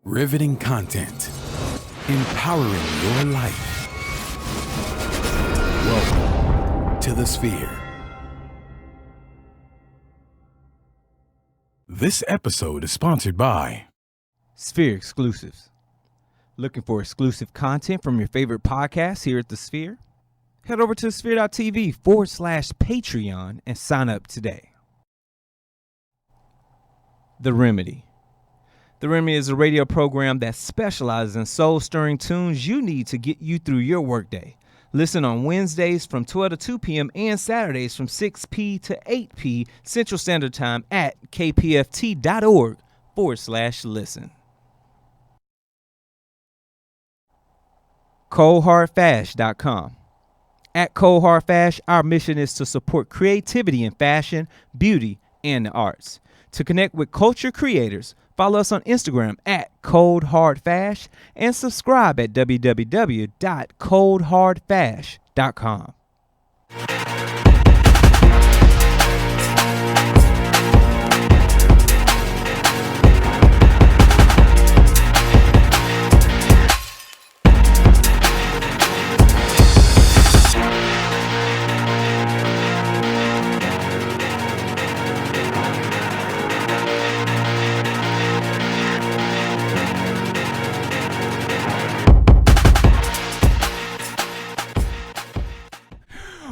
Riveting content. Empowering your life. Welcome to the Sphere. This episode is sponsored by Sphere Exclusives. Looking for exclusive content from your favorite podcasts here at the Sphere? Head over to sphere.tv/Patreon and sign up today. The Remedy. The Remedy is a radio program that specializes in soul-stirring tunes you need to get you through your workday. Listen on Wednesdays from 12 to 2 p.m. and Saturdays from 6 p. to 8 p. Central Standard Time at kpft.org/listen. ColdHardFash.com. At Cold Hard Fash, our mission is to support creativity in fashion, beauty, and the arts. To connect with culture creators, follow us on Instagram at ColdHardFash and subscribe at www.coldhardfash.com.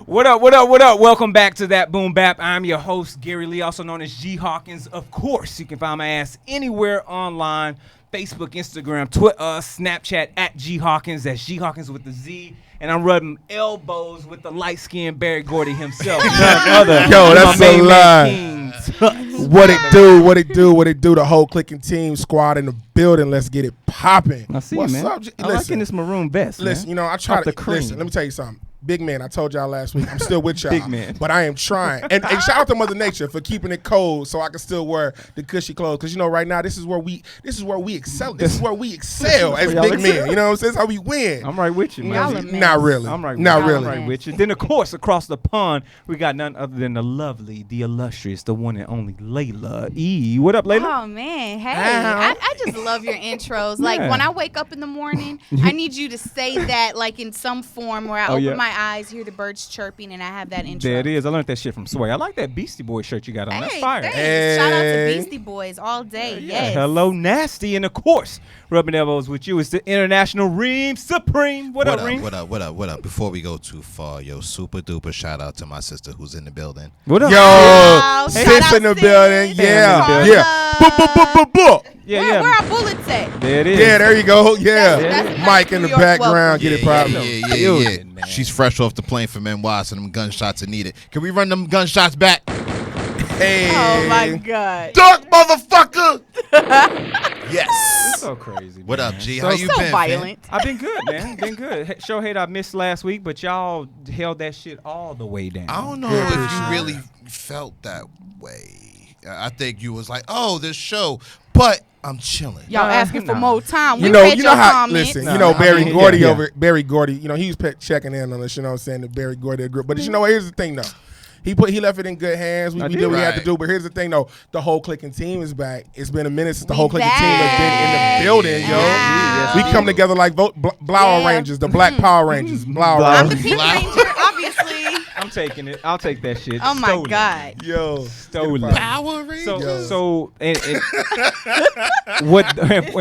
What up, what up, what up? Welcome back to That Boom Bap. I'm your host, Gary Lee, also known as G Hawkins. Of course, you can find my ass anywhere online, Facebook, Instagram, Twitter, Snapchat, at G Hawkins. That's G Hawkins with the Z. And I'm rubbing elbows with the light-skinned Barry Gordy himself. None other. Yo, that's a lie. What it do? The whole clicking team squad in the building. Let's get it popping. I see, What's man. up? I'm liking this maroon vest, Listen, man. you know, I try Off to the cream. listen. Let me tell you something. Big man, I told y'all last week, I'm still with y'all. Big man. But I am trying. And shout out to Mother Nature for keeping it cold so I can still wear the cushy clothes. Because, you know, right now, this is where we excel. This is where we excel as Y'all big excel. men. You know what I'm saying? That's how we win. I'm right with you, man. Not really. I'm right with Not you. really. I'm right with you. Then, of course, across the pond, we got none other than the lovely, the illustrious, the one and only Layla E. What up, Layla? Oh, man. Hey, Ow. I just love your intros. Like, Yeah. when I wake up in the morning, I need you to say that, like, in some form where I open my eyes, hear the birds chirping, and I have that intro. There it is. I learned that shit from Sway. I like that Beastie Boy shirt you got on. That's fire. Thanks. Hey. Shout out to Beastie Boys all day. Yeah. Yes. Hello, Nasty. And, of course, rubbing elbows with you is the International Reem Supreme. What up, Reem? What up? Before we go too far, yo, super duper shout out to my sister who's in the building. What up? Yo, Wow. sis Shout out in the sis. building. Yeah. Call Yeah. up. Boop. Yeah, Where our bullets at? There it is. Yeah, there you go. Yeah. That's a Mike in the New York background. Get it popping. Yeah. Man. She's fresh off the plane from NY, so them gunshots are needed. Can we run them gunshots back? Hey. Oh, my God. Duck, motherfucker. It's so crazy. What man. up, G? So- How you So been, violent. I've been good, man. Been good. Show hate I missed last week, but y'all held that shit all the way down. I don't know if you really felt that way. I think you was like, oh, this show, but I'm chilling. Y'all asking for Nah. more time. You We know read your how. comments. Listen, Nah, you know I Barry mean, Gordy yeah. Barry Gordy. You know he was checking in on us. You know what I'm saying? The Barry Gordy group. But you know what? Here's the thing though. He left it in good hands. We did what we had to Right. do. But here's the thing though. The whole clicking team is back. It's been a minute since the We whole clicking team has been in the building, yo. Yeah. We come together like Blower Rangers, the Black Power Rangers. Blower I'm the Rangers. Pink Ranger, obviously. I'm taking it. I'll take that shit. Oh, my Stolen. God. Yo. Stolen. Power Rangers. And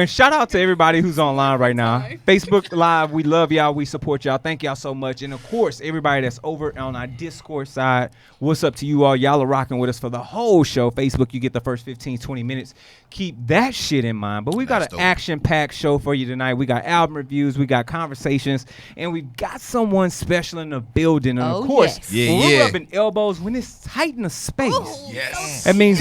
shout out to everybody who's online right now. Facebook Live, we love y'all. We support y'all. Thank y'all so much. And of course, everybody that's over on our Discord side, what's up to you all? Y'all are rocking with us for the whole show. Facebook, you get the first 15, 20 minutes. Keep that shit in mind. But we got That's an dope. action-packed show for you tonight. We got album reviews, we got conversations, and we've got someone special in the building. And Oh, of course, yes. Yeah, when we're yeah. rubbing elbows, when it's tight in the space. Yes. That means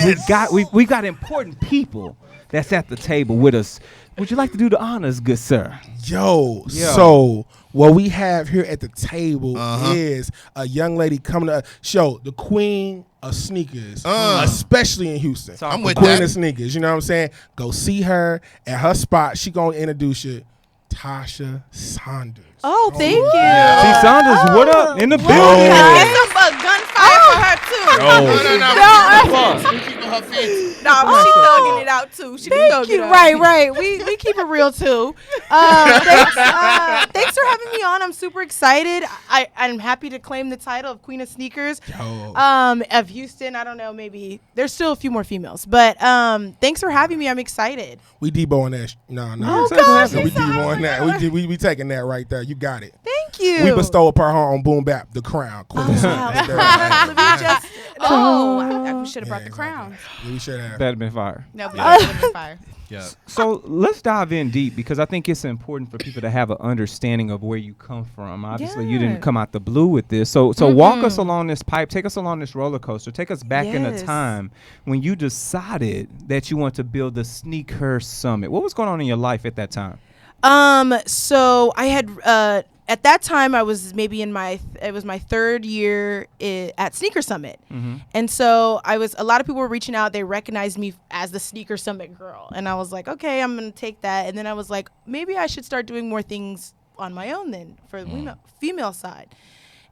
we got important people that's at the table with us. Would you like to do the honors, good sir? Yo, Yo. so what we have here at the table Uh-huh. is a young lady coming to show the queen of sneakers, especially in Houston. Talk I'm with the queen that. of sneakers, you know what I'm saying? Go see her at her spot. She gonna introduce you, Tasha Saunders. Oh, thank you. T. Saunders, what up? In the building. Get some gunfire for her, too. No. No, We're keeping her her fancy. Nah, but she thugging it out too. She Thank you. Right. We keep it real too. Thanks for having me on. I'm super excited. I'm happy to claim the title of Queen of Sneakers. Of Houston. I don't know. Maybe there's still a few more females, but thanks for having me. I'm excited. We Deboing that. No. Oh gosh, We Deboing that. We taking that right there. You got it. Thank you. We bestow upon her on Boom Bap the crown. Queen of Sneakers. We should have brought the crown. Yeah, we should have. That'd have been fire. No, but that would have been fire. Yeah. So let's dive in deep because I think it's important for people to have an understanding of where you come from. Obviously, you didn't come out the blue with this. So walk us along this pipe. Take us along this roller coaster. Take us back in a time when you decided that you want to build the SneakHer Summit. What was going on in your life at that time? So I had at that time I was maybe it was my third year at SneakHer Summit. And so a lot of people were reaching out. They recognized me as the SneakHer Summit girl. And I was like, okay, I'm going to take that. And then I was like, maybe I should start doing more things on my own then for the female side.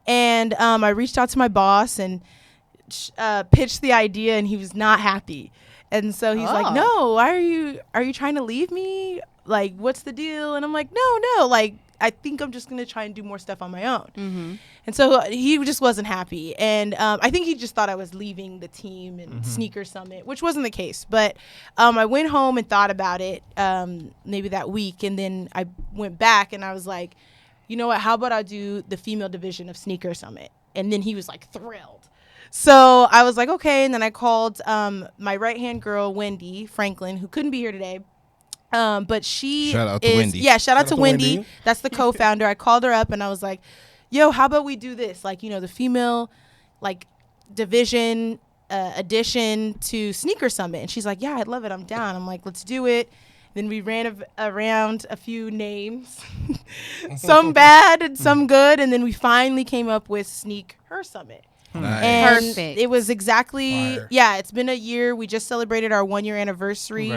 And I reached out to my boss and pitched the idea, and he was not happy. And so he's like, no, why are you trying to leave me? Like, what's the deal? And I'm like, no, like, I think I'm just going to try and do more stuff on my own. And so he just wasn't happy. And I think he just thought I was leaving the team and SneakHer Summit, which wasn't the case. But I went home and thought about it maybe that week. And then I went back and I was like, you know what? How about I do the female division of SneakHer Summit? And then he was like thrilled. So I was like, okay. And then I called my right-hand girl, Wendy Franklin, who couldn't be here today. But she shout out to Wendy. Yeah, shout out to Wendy. That's the co-founder. I called her up and I was like, yo, how about we do this? Like, the female like division addition to SneakHer Summit. And she's like, yeah, I'd love it. I'm down. I'm like, let's do it. Then we ran around a few names, some bad and some good. And then we finally came up with SneakHer Summit. Nice. And Perfect. it was exactly Fire. it's been a year. We just celebrated our 1 year anniversary.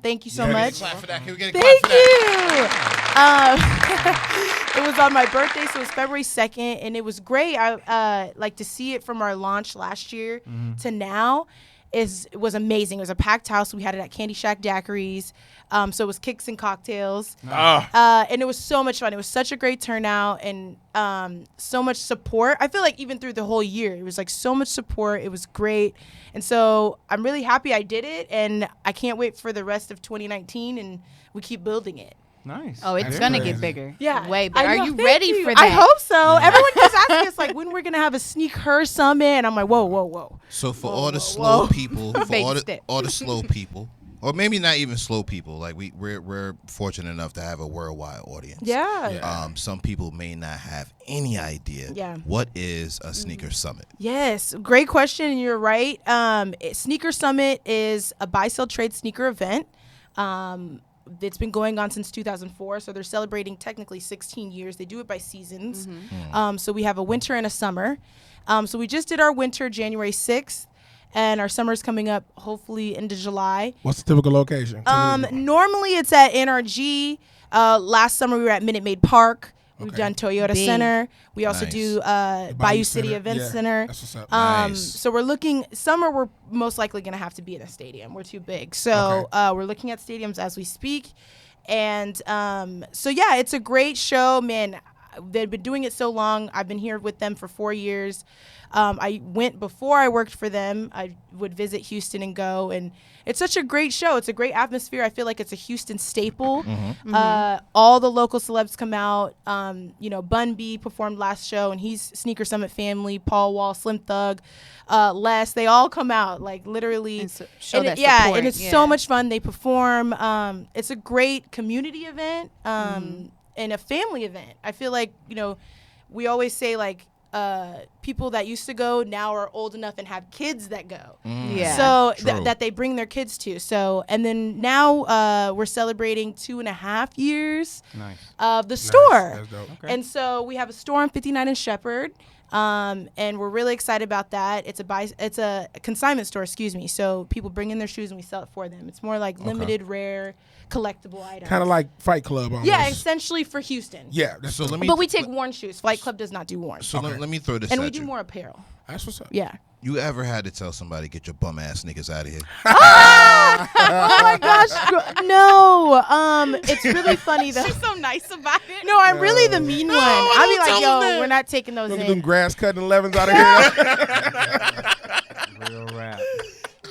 Thank you so much. Clap for that. Can we get a Thank clap for that? you. It was on my birthday, so it was February 2nd, and it was great. I like to see it from our launch last year to now. It was amazing. It was a packed house. We had it at Candy Shack Daiquiris. So it was kicks and cocktails. And it was so much fun. It was such a great turnout and so much support. I feel like even through the whole year, it was like so much support. It was great. And so I'm really happy I did it. And I can't wait for the rest of 2019 and we keep building it. Nice. Oh, it's going to get bigger. Yeah. Way bigger. I Are know. you Thank ready for that? I hope so. Everyone keeps asking us, like, when we're going to have a SneakHer Summit. And I'm like, whoa. So for all the slow people, for Baby all step. the slow people, or maybe not even slow people, like we're fortunate enough to have a worldwide audience. Yeah. Some people may not have any idea. Yeah. What is a SneakHer Summit? Yes, great question, and you're right. SneakHer Summit is a buy-sell trade sneaker event. It's been going on since 2004, so they're celebrating technically 16 years. They do it by seasons. So we have a winter and a summer. So we just did our winter January 6th, and our summer's coming up hopefully into July. What's the typical location? Normally it's at NRG. Last summer we were at Minute Maid Park. We've done Toyota Big. Center. We also Nice. do Bayou City Event Center. That's what's up. Nice. So we're looking, summer we're most likely going to have to be in a stadium. We're too big. So we're looking at stadiums as we speak. And so, yeah, it's a great show. Man, they've been doing it so long. I've been here with them for 4 years. I went before I worked for them. I would visit Houston and go, and it's such a great show. It's a great atmosphere. I feel like it's a Houston staple. All the local celebs come out. Bun B performed last show, and he's SneakHer Summit family. Paul Wall, Slim Thug, Les, they all come out, like literally. And so show that yeah, support. and it's so much fun. They perform. It's a great community event and a family event. I feel like, we always say like, people that used to go now are old enough and have kids that go. Yeah. So True. that they bring their kids to. So, and then now we're celebrating 2.5 years Nice. of the store. That's dope. Okay. And so we have a store on 59 and Shepherd. And we're really excited about that. It's a consignment store, so people bring in their shoes and we sell it for them. It's more like limited, rare, collectible items. Kind of like Fight Club almost. Yeah, essentially for Houston. Yeah. So let me. But we take worn shoes. Flight Club does not do worn. So let me throw this. And at we do you. more apparel. That's what's up. Yeah. You ever had to tell somebody, get your bum ass niggas out of here? Oh my gosh. No. It's really funny though. She's so nice about it. No, I'm really the mean one. I'll be like, yo, we're not taking those Look at in. them grass cutting 11s out of here. Real rap.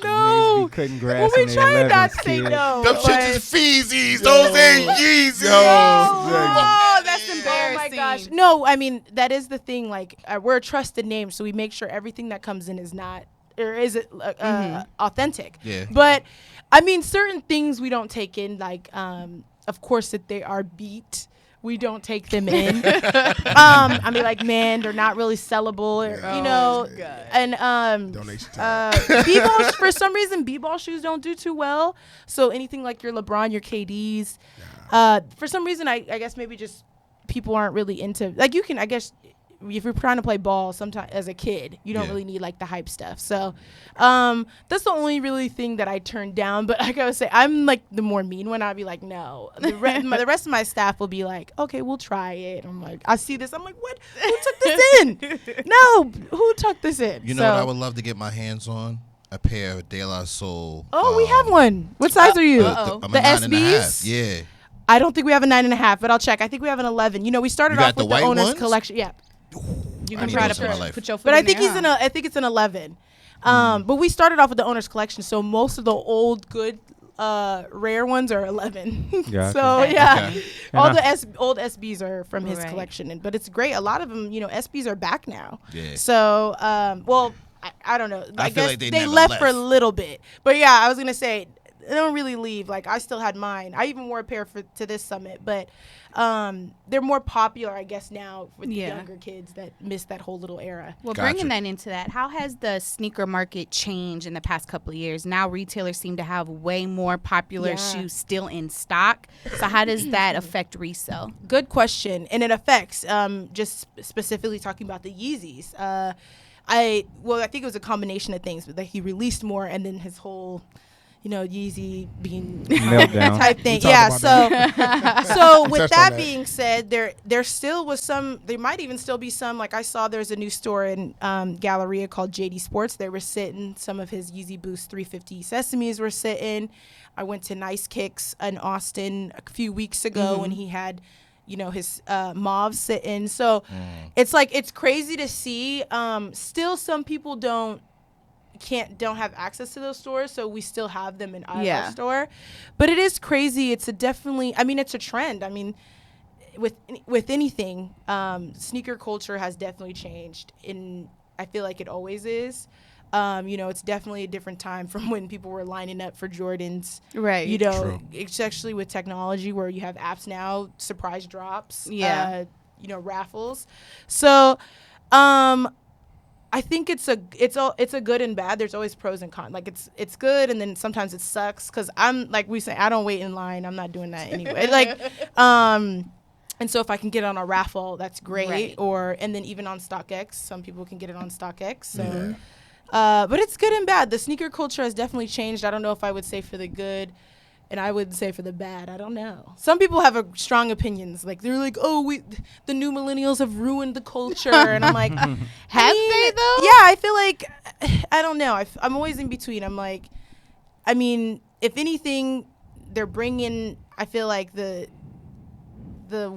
No. Cutting grass Well, we in the try not 11s, to say kid. no. Them but- shits is Feezies. Those ain't Yeezys. Oh, that's embarrassing. Oh my gosh. No, I mean, that is the thing. Like, we're a trusted name, so we make sure everything that comes in is not, or is it authentic. Yeah. But, I mean, certain things we don't take in, like, of course, that they are beat. We don't take them in. I mean, like, man, they're not really sellable, or, you know. And Donation b-ball, for some reason, b-ball shoes don't do too well. So anything like your LeBron, your KDs, for some reason, I guess maybe just people aren't really into. Like, you can, I guess, if you're trying to play ball, sometimes as a kid, you don't really need like the hype stuff. So that's the only really thing that I turned down. But like I would say, I'm like the more mean one. I'd be like, no. The rest of my staff will be like, okay, we'll try it. I'm like, I see this. I'm like, what? Who took this in? No, who took this in? You know what I would love to get my hands on? A pair of De La Soul. Oh, we have one. What size are you? I'm a The 9.5. SBs? Yeah. I don't think we have a 9.5, but I'll check. I think we have an 11. You know, we started You off got the with the white owner's ones? collection. Yeah. You I can need try those in my life. to put your foot But I in think there, I think it's an 11. But we started off with the owner's collection, so most of the old good rare ones are 11. Gotcha. So yeah, Okay. all the old SBs are from his Right. collection, but it's great. A lot of them, you know, SBs are back now. Yeah. So well, I don't know. I feel guess like they they never left for a left. little bit, but yeah, I was gonna say they don't really leave. Like I still had mine. I even wore a pair to this summit, but they're more popular, I guess, now with the younger kids that missed that whole little era. Well, Gotcha. bringing that into that, how has the sneaker market changed in the past couple of years? Now retailers seem to have way more popular shoes still in stock. So how does that affect resale? Good question, and it affects just specifically talking about the Yeezys. I think it was a combination of things, but like he released more, and then his whole, you know, Yeezy being Meltdown. type thing. We talked Yeah. So with touched on that that. being said, there still was some. There might even still be some. Like I saw, there's a new store in Galleria called JD Sports. They were sitting. Some of his Yeezy Boost 350 Sesames were sitting. I went to Nice Kicks in Austin a few weeks ago, and he had, you know, his mauve sitting. So it's like, it's crazy to see. Still some people don't have access to those stores, so we still have them in our store. But it is crazy. It's it's a trend. I mean, with anything, sneaker culture has definitely changed, and I feel like it always is. You know, it's definitely a different time from when people were lining up for Jordans. Right. You know, especially with technology where you have apps now, surprise drops, you know, raffles. So, I think it's a good and bad. There's always pros and cons. Like it's good, and then sometimes it sucks because I'm like we say, I don't wait in line. I'm not doing that anyway. And so if I can get on a raffle, that's great. Right. And then even on StockX, some people can get it on StockX. So. But it's good and bad. The sneaker culture has definitely changed. I don't know if I would say for the good, and I wouldn't say for the bad. I don't know. Some people have strong opinions. Like they're like, oh, the new millennials have ruined the culture, and I'm like, Have they though? Yeah, I feel like I don't know. I'm always in between. I'm like, I mean, if anything, they're bringing. I feel like the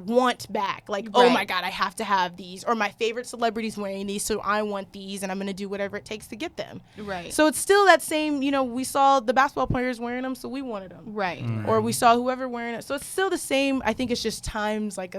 want back, like, oh my God, I have to have these, or my favorite celebrity's wearing these, so I want these, and I'm gonna do whatever it takes to get them. Right. So it's still that same, you know, we saw the basketball players wearing them, so we wanted them. Right. Or we saw whoever wearing it. So it's still the same. I think it's just times like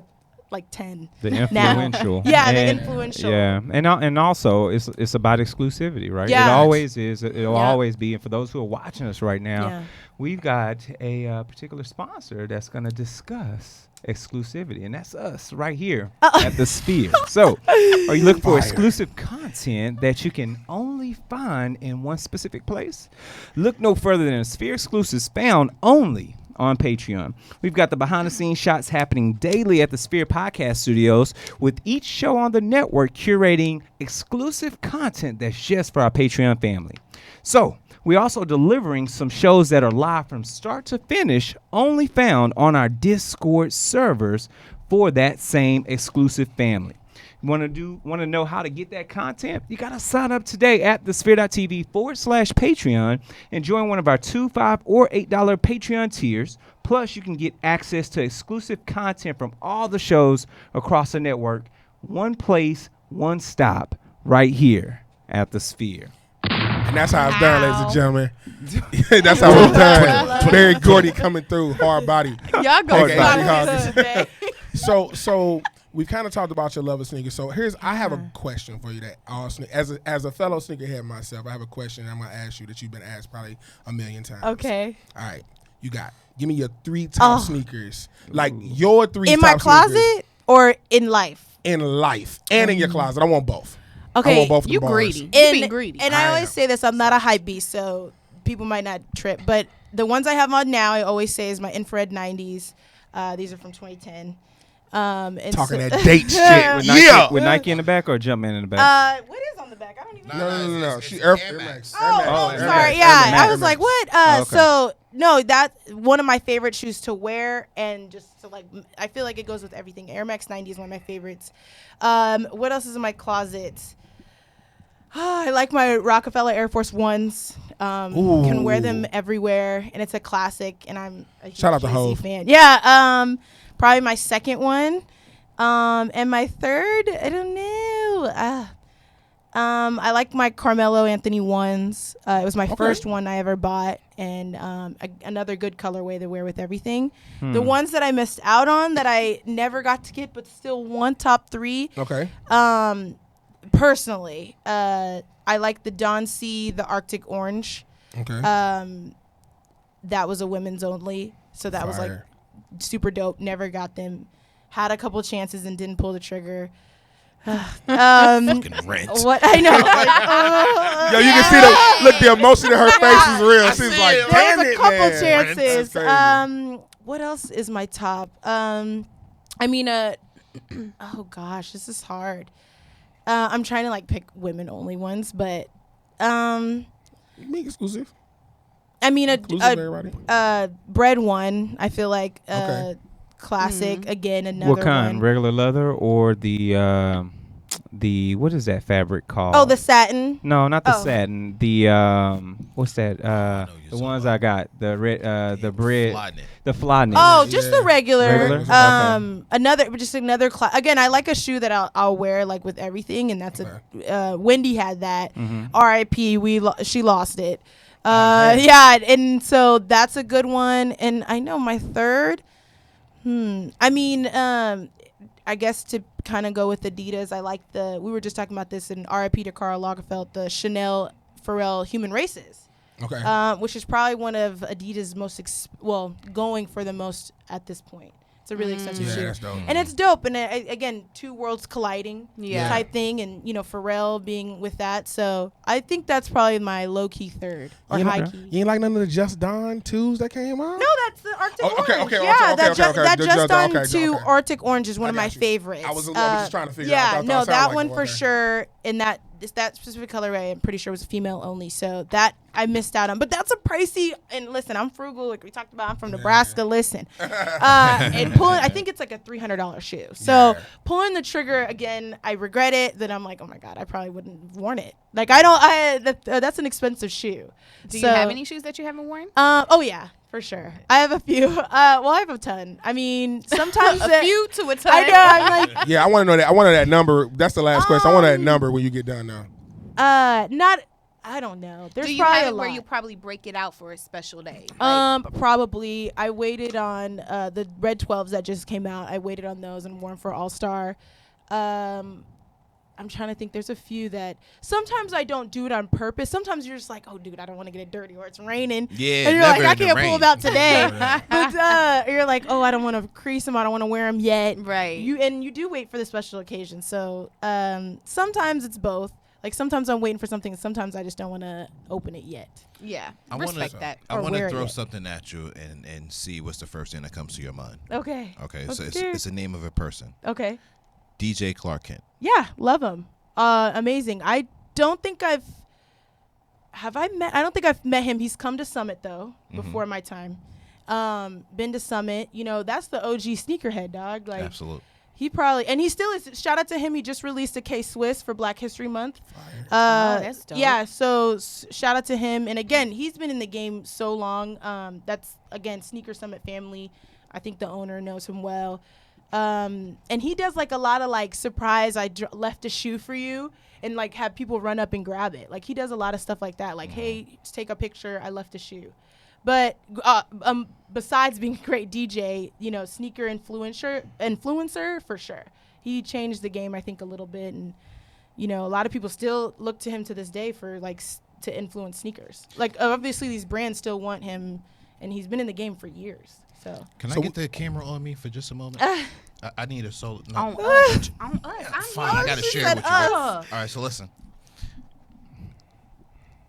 10. The now. influential. Yeah, the And- influential. Yeah, and also it's about exclusivity, right? Yeah. It always is. It'll Yeah. always be. And for those who are watching us right now, Yeah. we've got a particular sponsor that's going to discuss exclusivity, and that's us right here at the Sphere. So, are you looking for exclusive content that you can only find in one specific place? Look no further than Sphere exclusives found only on Patreon. We've got the behind-the-scenes shots happening daily at the Sphere Podcast Studios, with each show on the network curating exclusive content that's just for our Patreon family. So, we're also delivering some shows that are live from start to finish, only found on our Discord servers for that same exclusive family. Want to know how to get that content? You got to sign up today at thesphere.tv/Patreon and join one of our $2, $5, or $8 Patreon tiers. Plus, you can get access to exclusive content from all the shows across the network. One place, one stop, right here at the Sphere. And that's how it's done, ladies and gentlemen. That's how it's done. Barry Gordy coming through, hard body. Y'all go Okay, stop G-Hawkins. this today. So we kind of talked about your love of sneakers. So I have a question for you that as a fellow sneakerhead myself, I have a question I'm gonna ask you that you've been asked probably a million times. Okay. All right, give me your 3 top sneakers, like your 3 In top my closet sneakers or in life? in life and in your closet. I want both. Okay. I want both of You the bars. greedy. You being greedy. And I I am. always say this, I'm not a hype beast, so people might not trip. But the ones I have on now, I always say is my infrared 90s. These are from 2010. And Talking so- that date shit. With Nike, Yeah. with Nike in the back or Jumpman in the back? what is on the back? I don't even Nah, know. No. it's She Air Air Max. Max. Oh, Air I'm Max. sorry. Air Yeah, Max. I Air was like, Max. what? okay. So no, that's one of my favorite shoes to wear, and just to like, I feel like it goes with everything. Air Max 90 is one of my favorites. What else is in my closet? I like my Rockefeller Air Force Ones. Can wear them everywhere, and it's a classic. And I'm a huge Shout out to Jay-Z Hov. fan. Yeah. Probably my second one. And my third, I don't know. I like my Carmelo Anthony ones. It was my first one I ever bought, and another good colorway to wear with everything. The ones that I missed out on that I never got to get, but still want top 3. Okay. Personally, I like the Don C, the Arctic Orange. Okay. That was a women's only, so that was like Fire. super dope. Never got them. Had a couple chances and didn't pull the trigger. Fucking rent. What I know. Like, Yo, you can see the emotion in her face is real. I She's see like, it. damn there was it, a couple man. chances. That's crazy. What else is my top? I mean, oh gosh, this is hard. I'm trying to like pick women only ones, but Make exclusive. I mean Inclusive, everybody. bread one. I feel like Okay. classic again. Another What kind? one. Regular leather or the what is that fabric called? Oh, the satin. No, not the Oh. satin. The what's that? know you're The talking ones about. I got. The red, the bread, Fly knit. the fly knit. Oh, just the regular. Regular? Okay. Another class. Again, I like a shoe that I'll wear like with everything, and that's Wendy had that. R.I.P. She lost it. Yeah, and so that's a good one. And I know my third. I mean, I guess to kind of go with Adidas, I like we were just talking about this in R.I.P. to Karl Lagerfeld, the Chanel Pharrell Human Races. Okay. Which is probably one of Adidas' most, going for the most at this point. It's a really expensive Yeah, shoe. that's dope. And it's dope. And again, 2 worlds colliding Yeah. type thing. And, Pharrell being with that. So I think that's probably my low-key third or You know- high-key. You ain't like none of the Just Don 2s that came out? No, that's the Arctic Oh, okay, Orange. okay, Yeah, okay, that okay, okay. that The Just Just on Don, okay, 2 okay. Arctic Orange is one I of my got you. favorites. I was just trying to figure out. Yeah, I thought it no, sounded that like one it, for okay. sure. And that specific colorway, I'm pretty sure was female only. So that I missed out on. But that's a pricey. And listen, I'm frugal, like we talked about. I'm from Nebraska. Listen, and pulling, I think it's like a $300 shoe. So Yeah. pulling the trigger again, I regret it. Then I'm like, oh my god, I probably wouldn't have worn it. Like I don't. That's an expensive shoe. Do you have any shoes that you haven't worn? Oh yeah, for sure. I have a few. I have a ton. I mean, sometimes A few to a ton. I know. I'm like, Yeah, I want to know that. I want to know that number. That's the last question. I want that number when you get done now. not. I don't know. There's Do you probably have a it where lot. you probably break it out for a special day? Probably. I waited on the Red 12s that just came out. I waited on those and wore them for All Star. I'm trying to think. There's a few that sometimes I don't do it on purpose. Sometimes you're just like, oh, dude, I don't want to get it dirty or it's raining. Yeah, and you're never like, I in the can't pull rain. them out today. But you're like, oh, I don't want to crease them. I don't want to wear them yet. Right. You do wait for the special occasion. So sometimes it's both. Like sometimes I'm waiting for something, and sometimes I just don't want to open it yet. Yeah, I respect that. I Or want wear to it throw yet. something at you and see what's the first thing that comes to your mind. Okay. Okay, I'm so scared. it's the name of a person. Okay. DJ Clark Kent. Yeah, love him. Amazing. I don't think I don't think I've met him. He's come to Summit though before my time. Been to Summit. You know, that's the OG sneakerhead dog. Like Absolute. he probably, and he still is. Shout out to him. He just released a K-Swiss for Black History Month. That's dope. Yeah, so shout out to him. And again, he's been in the game so long. That's again Sneaker Summit family. I think the owner knows him well. And he does like a lot of like surprise. I left a shoe for you, and like have people run up and grab it. Like he does a lot of stuff like that. Like, hey, just take a picture. I left a shoe. But besides being a great DJ, you know, sneaker influencer for sure. He changed the game, I think, a little bit, and you know, a lot of people still look to him to this day for like to influence sneakers. Like obviously, these brands still want him, and he's been in the game for years. So Can I get the camera on me for just a moment? I need a solo. No. On us. On us. Fine, I got to share it with you. All right, so listen.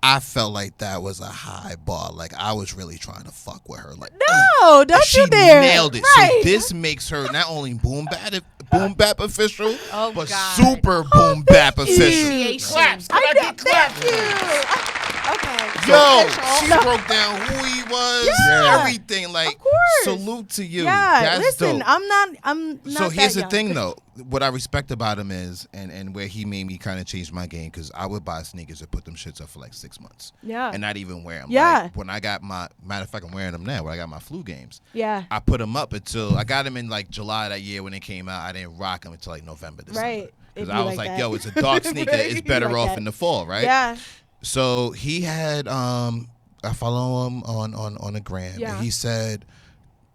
I felt like that was a high bar. Like I was really trying to fuck with her. Like no, don't she you dare. nailed it. Right. So this makes her not only boom bap official, Oh, but God. super boom bap official. Appreciation. Claps. Can I get claps? Okay. Yo, she broke down who he was, Yeah. everything. Like, Of course. salute to you. Yeah, That's listen, dope. I'm not So here's that the thing, young. though. What I respect about him is, and where he made me kind of change my game, because I would buy sneakers and put them shits up for like 6 months. Yeah. And not even wear them. Yeah. Like, when I got matter of fact, I'm wearing them now. When I got my flu games. Yeah. I put them up until, I got them in like July that year when they came out. I didn't rock them until like November, December. Right. Because It'd I be was like like, that. yo, it's a dark sneaker. Right. It's It'd be better like off that. in the fall, right? Yeah. So he had, I follow him on the gram, Yeah. and he said,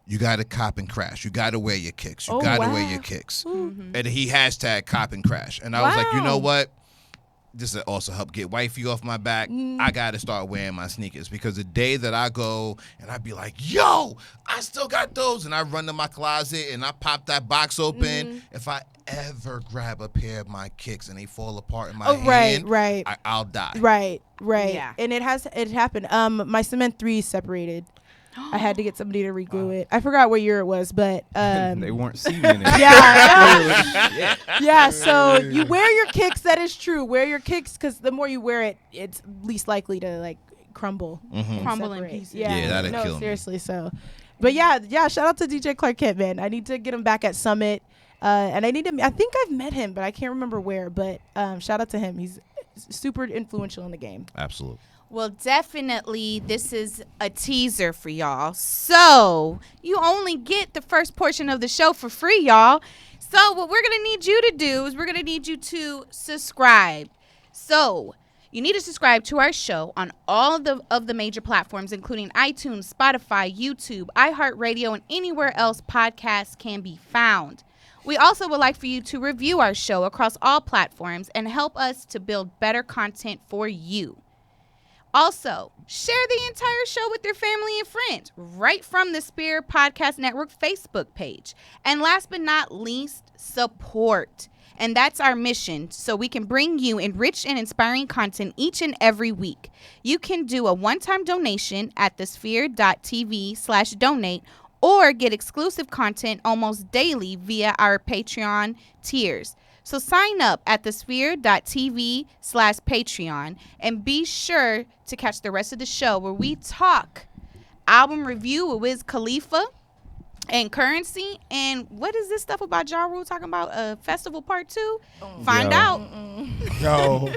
you got to cop and crash. You got to wear your kicks. You Oh, got to wear wow. your kicks. And he hashtag cop and crash. And I was like, you know what? This will also help get wifey off my back. I got to start wearing my sneakers, because the day that I go and I be like, yo, I still got those, and I run to my closet and I pop that box open, if I ever grab a pair of my kicks and they fall apart in my hand, right. I'll die. Right. Yeah. And it happened. My Cement 3 separated. I had to get somebody to reglue it. I forgot what year it was, but They weren't seeing it. yeah. So you wear your kicks. That is true. Wear your kicks, because the more you wear it, it's least likely to like crumble, and Crumble in separate. pieces. Yeah, that'd no, kill me. seriously. So, but yeah. Shout out to DJ Clark Kent, man. I need to get him back at Summit, and I think I've met him, but I can't remember where. But shout out to him. He's super influential in the game. Absolutely. Well, definitely, this is a teaser for y'all. So, you only get the first portion of the show for free, y'all. So, what we're going to need you to do is we're going to need you to subscribe. So, you need to subscribe to our show on all of the major platforms, including iTunes, Spotify, YouTube, iHeartRadio, and anywhere else podcasts can be found. We also would like for you to review our show across all platforms and help us to build better content for you. Also, share the entire show with your family and friends right from the Spirit Podcast Network Facebook page. And last but not least, support. And that's our mission, so we can bring you enriched and inspiring content each and every week. You can do a one-time donation at thesphere.tv/donate or get exclusive content almost daily via our Patreon tiers. So sign up at thesphere.tv/Patreon and be sure to catch the rest of the show where we talk album review with Wiz Khalifa and Currency. And what is this stuff about Ja Rule talking about? Festival Part 2? Find out. Yo,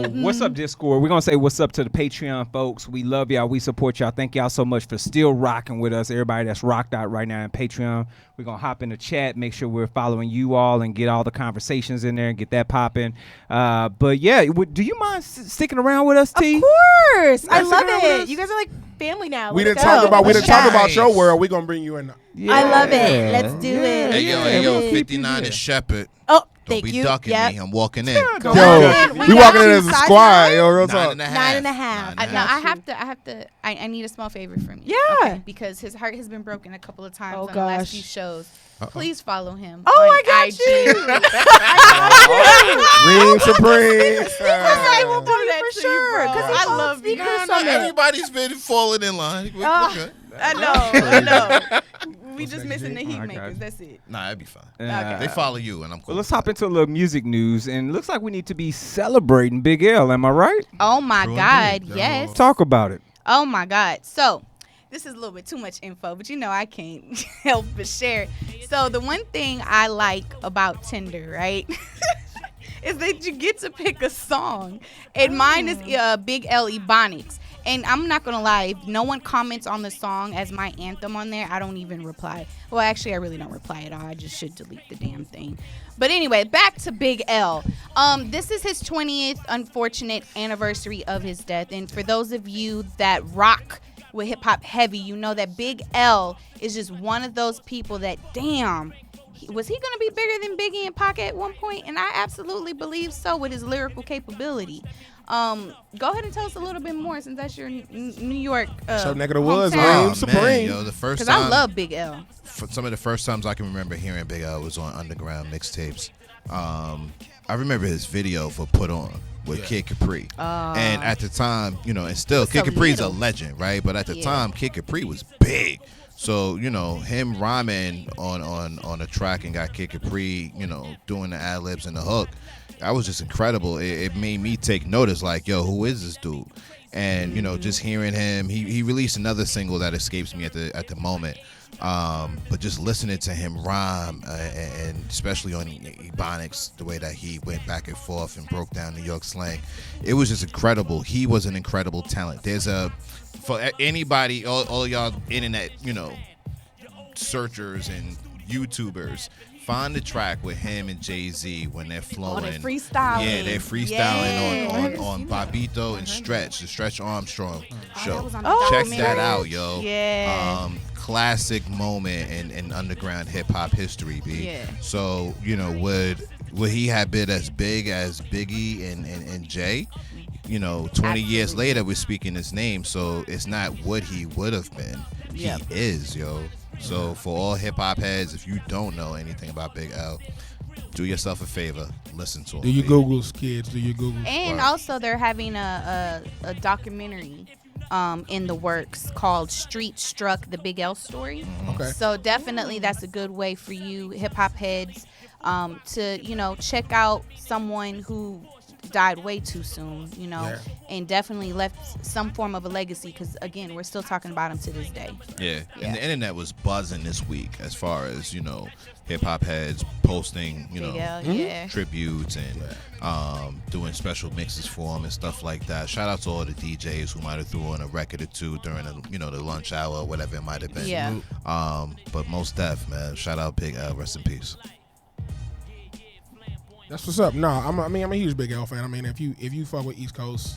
what's up, Discord? We're going to say what's up to the Patreon folks. We love y'all. We support y'all. Thank y'all so much for still rocking with us. Everybody that's rocked out right now in Patreon. We're going to hop in the chat, make sure we're following you all and get all the conversations in there and get that popping. But yeah, do you mind sticking around with us, T? Of course. I Yes, love girl, yes. it. You guys are like family now. We Let's didn't talk go. about Let's chat. your world. We're gonna bring you in. I love it. Let's do it. Hey, yo, 59 is Shepherd. Oh, Don't Thank be you. ducking Yep. me. I'm walking in. Yo, on. we walking in as a Size squad. 9? Yo, real 9 talk. 9.5. Nine and a No, half. I need a small favor from you. Yeah. Okay, because his heart has been broken a couple of times Oh, on the last gosh. few shows. Please follow him. Oh, on I got IG. Reign supreme. I will do do that that for to you, sure. bro. Because I I love love you. Sneaker Nah, Summit. everybody's been falling in line. We're good. I know. We just missing the heat Okay. makers. That's it. Nah, that'd be fine. Okay. They follow you, and I'm cool. Well, let's hop into a little music news, and it looks like we need to be celebrating Big L. Am I right? Oh my True God, indeed. yes. Talk about it. Oh my God. So, this is a little bit too much info, but I can't help but share. So, the one thing I like about Tinder, right, is that you get to pick a song. And mine is Big L Ebonics. And I'm not going to lie, if no one comments on the song as my anthem on there, I don't even reply. Well, actually, I really don't reply at all. I just should delete the damn thing. But anyway, back to Big L. This is his 20th unfortunate anniversary of his death. And for those of you that rock with hip hop heavy, you know that Big L is just one of those people that, damn, was he going to be bigger than Biggie and Pac at one point? And I absolutely believe so with his lyrical capability. Go ahead and tell us a little bit more, since that's your New York So neck of the woods, hometown. man. Oh, Supreme. man, yo, the first Because time. I love Big L. Some of the first times I can remember hearing Big L was on Underground mixtapes. I remember his video for Put On with Kid Capri. And at the time, and still, Kid Capri's a legend, right? But at the time, Kid Capri was big. So, him rhyming on a track and got Kid Capri, doing the ad-libs and the hook, that was just incredible. It made me take notice, like, yo, who is this dude? And, just hearing him, he released another single that escapes me at the moment. But just listening to him rhyme, and especially on Ebonics, the way that he went back and forth and broke down New York slang, it was just incredible. He was an incredible talent. For anybody, all y'all internet, searchers and YouTubers, find the track with him and Jay-Z when they're flowing. they're freestyling. Yeah, they're freestyling on Bobito and Stretch, the Stretch Armstrong show. was on the Check documentary. that out, yo. Yeah. Classic moment in underground hip hop history, B. Yeah. So, would he have been as big as Biggie and Jay? 20 years later, we're speaking his name, so it's not what he would have been. Yep. He is, yo. So for all hip hop heads, if you don't know anything about Big L, do yourself a favor, listen to him. Do your B. Googles, kids. Do your Googles. And Right. also, they're having a documentary in the works called Street Struck, the Big L story. Okay. So definitely that's a good way for you hip hop heads to, check out someone who died way too soon, Yeah. and definitely left some form of a legacy, because again, we're still talking about him to this day. Yeah. Yeah. And the internet was buzzing this week as far as, hip hop heads posting, Big L, yeah. tributes and doing special mixes for him and stuff like that. Shout out to all the DJs who might have threw on a record or two during the lunch hour or whatever it might have been. Yeah. But most def, man. Shout out Big L, rest in peace. That's what's up. No, I'm a huge Big L fan. I mean, if you fuck with East Coast,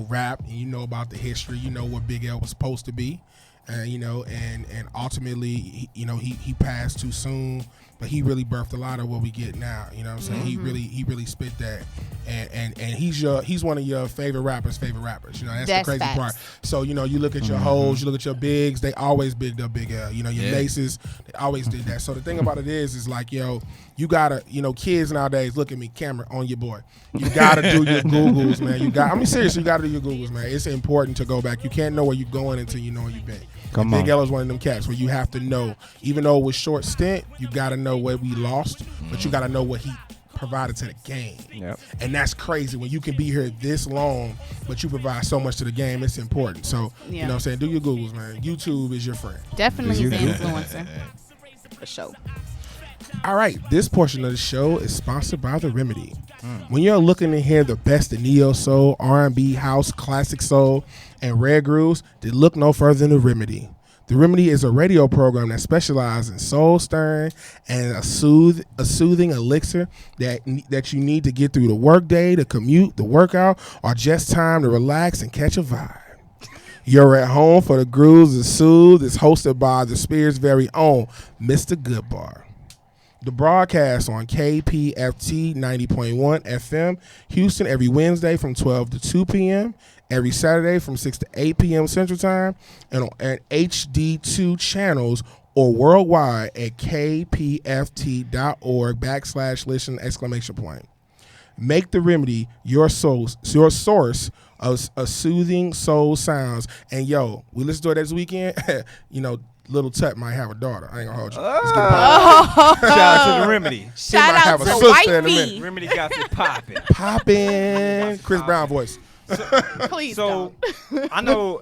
rap, and you know about the history, you know what Big L was supposed to be, and ultimately, he passed too soon, but he really birthed a lot of what we get now. You know what I'm saying? He really spit that, and he's one of your favorite rappers. That's the crazy facts. part. So you look at your hoes, you look at your bigs, they always bigged up Big L. Your Maces, they always did that. So the thing about it is like, yo, you gotta, kids nowadays, look at me, camera on your boy. You gotta do your Googles, man. Seriously, you gotta do your Googles, man. It's important to go back. You can't know where you're going until you know where you've been. Come Big on. L is one of them cats where you have to know, even though it was short stint, you gotta know where we lost, but you gotta know what he provided to the game. Yep. And that's crazy when you can be here this long, but you provide so much to the game. It's important. So, you know what I'm saying? Do your Googles, man. YouTube is your friend. Definitely is You an do. influencer. For sure. All right, this portion of the show is sponsored by The Remedy. When you're looking to hear the best of neo soul, R&B, house, classic soul, and rare grooves, then look no further than The Remedy. The Remedy is a radio program that specializes in soul stirring and a soothing elixir that you need to get through the workday, the commute, the workout, or just time to relax and catch a vibe. You're at home for the grooves and soothe. It's hosted by the Spears' very own Mr. Goodbar. The broadcast on KPFT 90.1 FM, Houston, every Wednesday from 12 to 2 p.m., every Saturday from 6 to 8 p.m. Central Time, and on HD2 channels or worldwide at kpft.org/listen! Make the Remedy your source of soothing soul sounds. And yo, we listened to it this weekend. Little Tut might have a daughter. I ain't gonna hold you. Let's get it poppin'. Shout out to the Remedy. Shout might out have to a sister in a Wifey. minute. Remedy got it popping. Poppin'. Chris Brown voice. Please So I know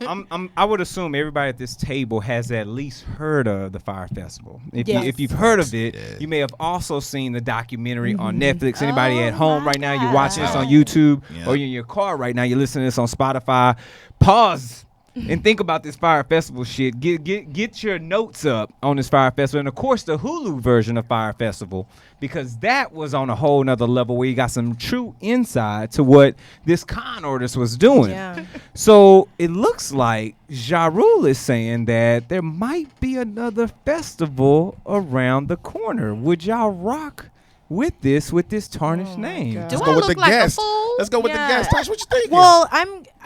I would assume everybody at this table has at least heard of the Fire Festival. If you've heard of it, you may have also seen the documentary on Netflix. Anybody at home right now, you're watching this on YouTube, or you're in your car right now, you're listening to this on Spotify. Pause and think about this Fire Festival shit. Get your notes up on this Fire Festival, and of course the Hulu version of Fire Festival, because that was on a whole nother level where you got some true insight to what this con artist was doing. Yeah. So it looks like Ja Rule is saying that there might be another festival around the corner. Would y'all rock with this tarnished name? God. Do Let's I go with look the like guest. a fool? Let's go with the guest. Tosh, what you thinking? Well,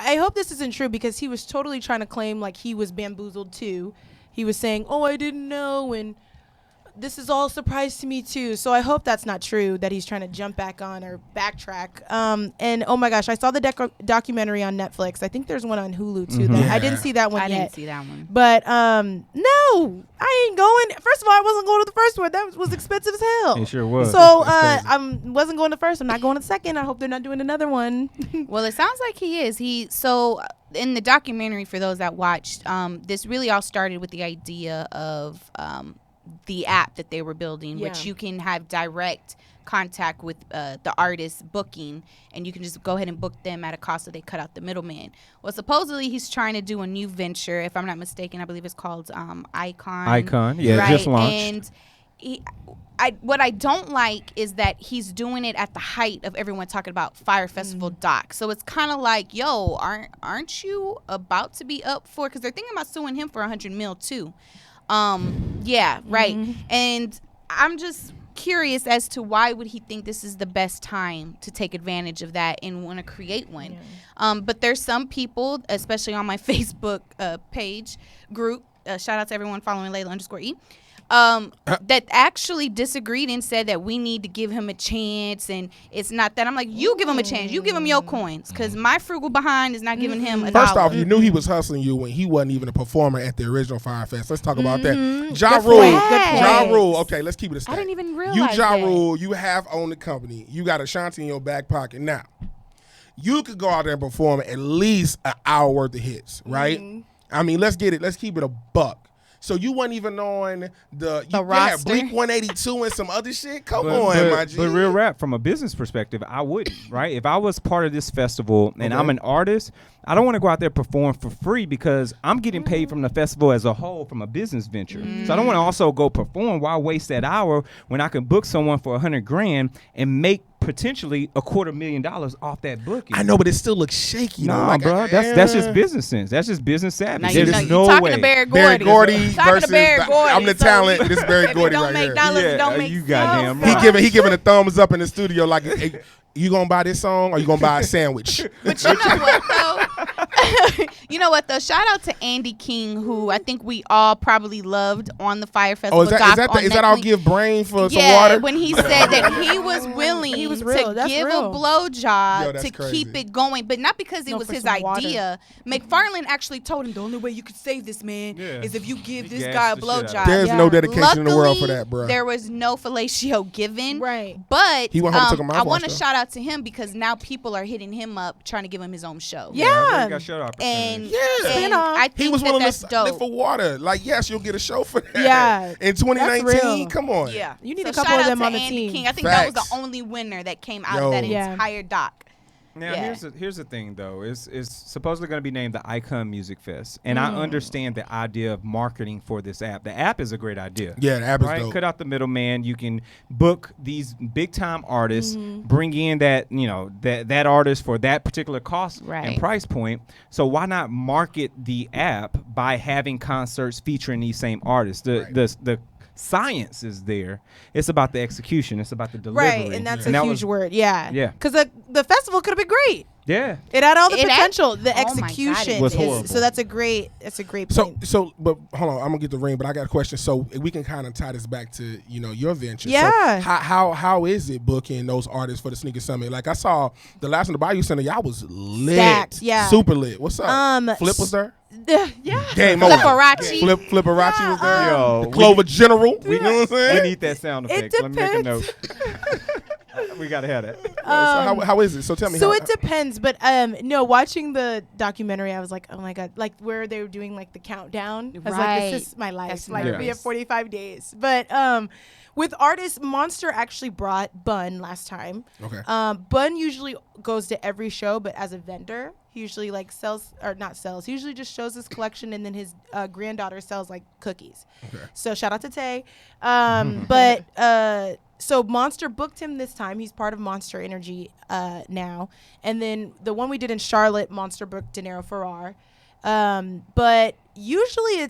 I hope this isn't true because he was totally trying to claim like he was bamboozled too. He was saying, "Oh, I didn't know," and this is all a surprise to me too. So I hope that's not true, that he's trying to jump back on or backtrack. And oh my gosh, I saw the documentary on Netflix. I think there's one on Hulu too. That I didn't see that one I yet. didn't see that one. But no, I ain't going. First of all, I wasn't going to the first one. That was expensive as hell. It sure was. So That's I wasn't going to first. I'm not going to second. I hope they're not doing another one. Well, it sounds like he is. So in the documentary, for those that watched, this really all started with the idea of the app that they were building, which Yeah. you can have direct contact with the artist booking, and you can just go ahead and book them at a cost, so they cut out the middleman. Well, supposedly he's trying to do a new venture, if I'm not mistaken. I believe it's called Icon. Yeah, right? just launched. And what I don't like is that he's doing it at the height of everyone talking about Fire Festival doc. So it's kind of like, yo, aren't you about to be up for? Because they're thinking about suing him for $100 million too. Yeah, right. And I'm just curious as to why would he think this is the best time to take advantage of that and want to create one. But there's some people, especially on my Facebook page group, shout out to everyone following Layla_E, that actually disagreed and said that we need to give him a chance, and it's not that. I'm like, you give him a chance. You give him your coins, because my frugal behind is not giving him $1. First off, you knew he was hustling you when he wasn't even a performer at the original Fire Fest. Let's talk about that. Ja Good Rule. flex. Ja Rule. Okay, let's keep it a stack. I didn't even You realize Ja that. Rule, you have owned the company. You got Ashanti in your back pocket. Now, you could go out there and perform at least an hour worth of hits, right? I mean, let's get it. Let's keep it a buck. So you wasn't even on the roster? Blink 182 and some other shit? Come But- on, but, my G. But real rap, from a business perspective, I wouldn't, right? If I was part of this festival and I'm an artist, I don't want to go out there and perform for free, because I'm getting paid from the festival as a whole from a business venture. So I don't want to also go perform. Why waste that hour when I can book someone for $100,000 and make potentially $250,000 off that booking? I know, but it still looks shaky. though. Nah, Like, bro, that's just business sense. That's just business savvy. Now, There's you no talking way. to Barry Barry Gordy. Gordy Talking versus to Barry Gordy. I'm the so talent. This Barry if it Gordy don't right make here. dollars, it don't make you sense. goddamn He right. giving a thumbs up in the studio like, hey, you gonna buy this song or you gonna buy a sandwich? But you know what though? You know what though? Shout out to Andy King, who I think we all probably loved on the Fire Festival. Oh, is that I'll Netflix. give brain for some Yeah, water? when he said that he was willing He was real. to That's give real. a blowjob Yo, that's to crazy. keep it going, but not because it No, was for his some water. idea. McFarlane actually told him the only way you could save this man is if you give He this gassed guy a the shit out of blowjob. him. There's Yeah. no dedication in the world for Luckily, that, bro. there was no fellatio given. Right. But He went home and took a mouthwash, I want to though. shout out to him because now people are hitting him up trying to give him his own show. Yeah. Got shut off. And, Yeah. and Spin-off. I think He was willing that's to dope. live for water. Like, yes, you'll get a show for that. Yeah. In 2019, real. come on. Yeah. You need So a couple shout of out them to on the Andy team. King. I think that was Facts. the only winner that came out Yo. of that Yeah. entire doc. Now Yeah. here's the thing though. It's supposedly going to be named the Icon Music Fest, and I understand the idea of marketing for this app. The app is a great idea. Yeah, the app is right? dope. Cut out the middleman. You can book these big time artists, bring in that that artist for that particular cost Right. and price point. So why not market the app by having concerts featuring these same artists? The science is there. It's about the execution. It's about the delivery. Right, and that's a that huge was- word. Yeah. Yeah. Because the festival could have been great. Yeah. It had all the It had- potential. The Oh my God, it execution was is horrible. so that's a great point. So, but hold on, I'm gonna get the ring, but I got a question. So we can kind of tie this back to your venture. Yeah. So how is it booking those artists for the Sneaker Summit? Like I saw the last one, the Bayou Center, y'all was lit, Stacked, yeah. super lit. What's up? Flip was there. Yeah. Game over. Flipperacci. Flipperacci was there. Yo, The Clover General. You know what I'm we saying? need that sound It effect. Let me make a depends. note. We gotta have that. So how is it? So tell me. So how, it depends, but no, watching the documentary, I was like, oh my God, like where they were doing like the countdown. I was like, Right. this is my life. That's Like nice. we have 45 days. But with artists, Monster actually brought Bun last time. Okay. Bun usually goes to every show, but as a vendor, he usually like sells or not sells. He usually just shows his collection, and then his granddaughter sells like cookies. Okay. So shout out to Tay. But so Monster booked him this time. He's part of Monster Energy now. And then the one we did in Charlotte, Monster booked De Niro Ferrar. But usually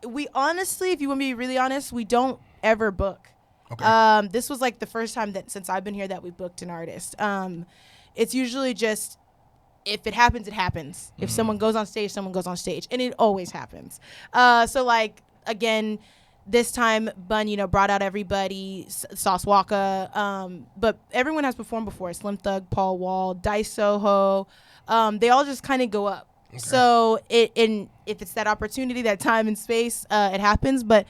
we honestly, if you want me to be really honest, we don't ever book. Okay. This was like the first time that since I've been here that we booked an artist. It's usually just if it happens, it happens. If someone goes on stage, someone goes on stage, and it always happens. So like again, this time Bun brought out everybody, Sauce Walka, but everyone has performed before. Slim Thug, Paul Wall, Dice Soho, they all just kind of go up. Okay. So if it's that opportunity, that time and space, it happens. But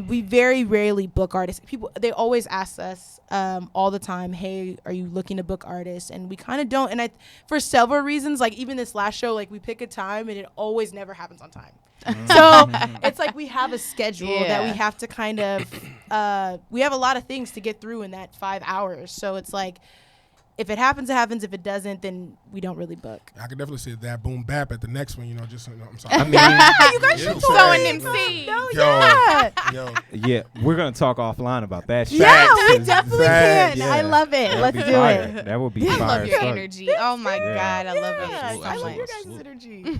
we very rarely book artists. They always ask us all the time, hey, are you looking to book artists? And we kind of don't. And for several reasons, like even this last show, like we pick a time and it always never happens on time. So it's like we have a schedule that we have to kind of, we have a lot of things to get through in that 5 hours. So it's like, if it happens, it happens. If it doesn't, then we don't really book. I could definitely see that boom bap at the next one. Just I'm sorry. I mean, You guys should Sowing them seeds. No, Yo. yeah. Yo, yeah, we're gonna talk offline about that. shit. Yeah, we 'Cause definitely Facts. can. Yeah. I love it. that'd Let's be do fire. it. That would be I fire. love as your fuck. energy. Oh my Yeah. God, I love it Yeah, so I love much. your guys' energy.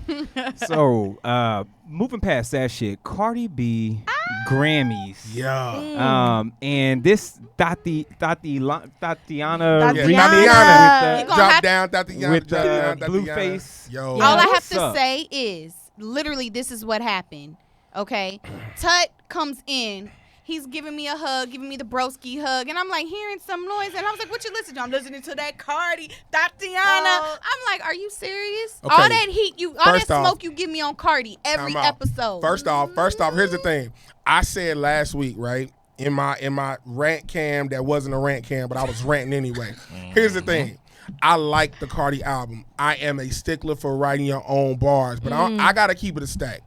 So, moving past that shit, Cardi B Grammys. yeah. And this Tatiana Tatiana. remix Tatiana. You gonna Drop have- down, Tatiana. with drop down, Blueface. Yo. Yeah. All I have What's to up? say is, literally, this is what happened. Okay, Tut comes in. He's giving me a hug, giving me the broski hug, and I'm like hearing some noise, and I was like, "What you listening to?" I'm listening to that Cardi, Tatiana. I'm like, "Are you serious? Okay. All that heat, all that First off, smoke you give me on Cardi every Time out. episode." First off, here's the thing. I said last week, right, in my rant cam that wasn't a rant cam, but I was ranting anyway. Here's the thing. I like the Cardi album. I am a stickler for writing your own bars, but I gotta keep it a stack.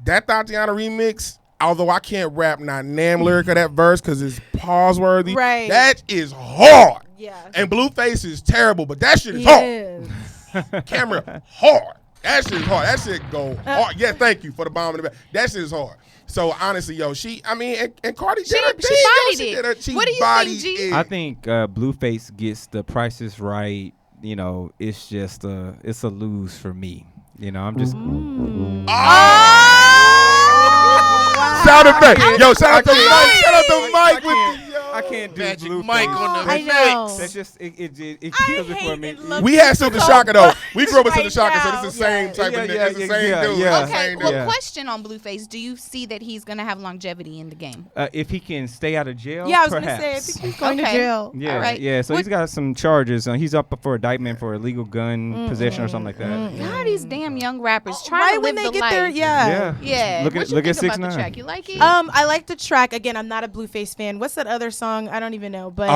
That Tatiana remix, although I can't rap not damn lyric of that verse because it's pause worthy. Right. That is hard. Yeah. And Blueface is terrible, but that shit is hard. Yes. Camera hard. That shit is hard. That shit go hard. Yeah, thank you for the bomb in the back. That shit is hard. So honestly, yo, and Cardi did her thing, yo. bodied it. Did her, she What do you bodied think, G? it. I think Blueface gets the prices right. It's just it's a lose for me. I'm just. Sound effect. Yo, shout out to Mike. Shout out to Mike with the I can't do Magic Blueface. Mike on the I know. That's just it kills it for me. We had Silver Shocker though. We grew up with Silver Right Shocker, so now. it's the same type of Yeah, nigga. It's the same dude. yeah. It's the Okay, same well, dude. Yeah. question on Blueface: do you see that he's gonna have longevity in the game? If he can stay out of jail, Yeah, I was perhaps. gonna say, I think he's going to Okay. jail. Yeah, All right. yeah. So What- he's got some charges. He's up for indictment for illegal gun possession or something like that. God, these damn young rappers trying Right to when live they the get life. there, yeah. Yeah. Look what at you look at think about the 6ix9ine. track? You like it? I like the track. Again, I'm not a Blueface fan. What's that other song? I don't even know. But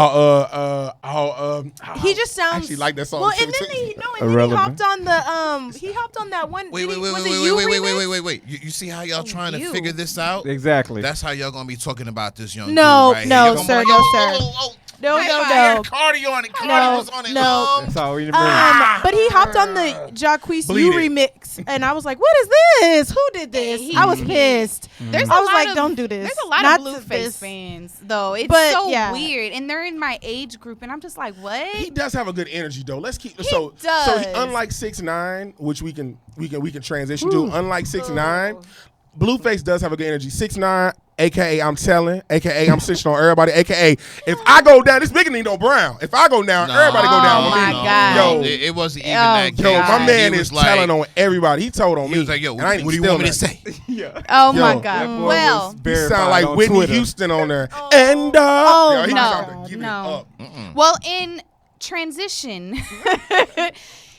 he just sounds. I actually like that song Well, too. and then he Irrelevant. hopped on the he hopped on that one. Wait. Was it You remix? Wait. You see how y'all trying to you. figure this out? Exactly. That's how y'all gonna be talking about this young No, dude right no, here. Y'all gonna sir, be no, like, sir. No, I no, had no. Cardi on it. Cardi No, was on it. no. That's all we remember. But he hopped on the Jacquees Bleed You it. remix, and I was like, "What is this? Who did this?" I was pissed. There's I a was lot like, of- "Don't do this." There's a lot Not of to Blueface this. fans, though. It's But, so yeah. weird, and they're in my age group, and I'm just like, what? He does have a good energy though. Let's keep He So does. unlike 6ix9ine, which we can transition to. Unlike 6ix9ine, Blueface does have a good energy. 6ix9ine, AKA I'm telling, AKA I'm snitching on everybody, AKA if I go down, this nigga need no brown. If I go down, everybody go down with me. my God. Yo, It wasn't even that case. yo, my He man was is like- telling on everybody. He told on me. He was like, yo, and I what ain't do you steal want me to nothing. say? Oh my Yo, God. Well, He sound like Whitney Houston on there. And yo, he trying to give it up. well, in transition,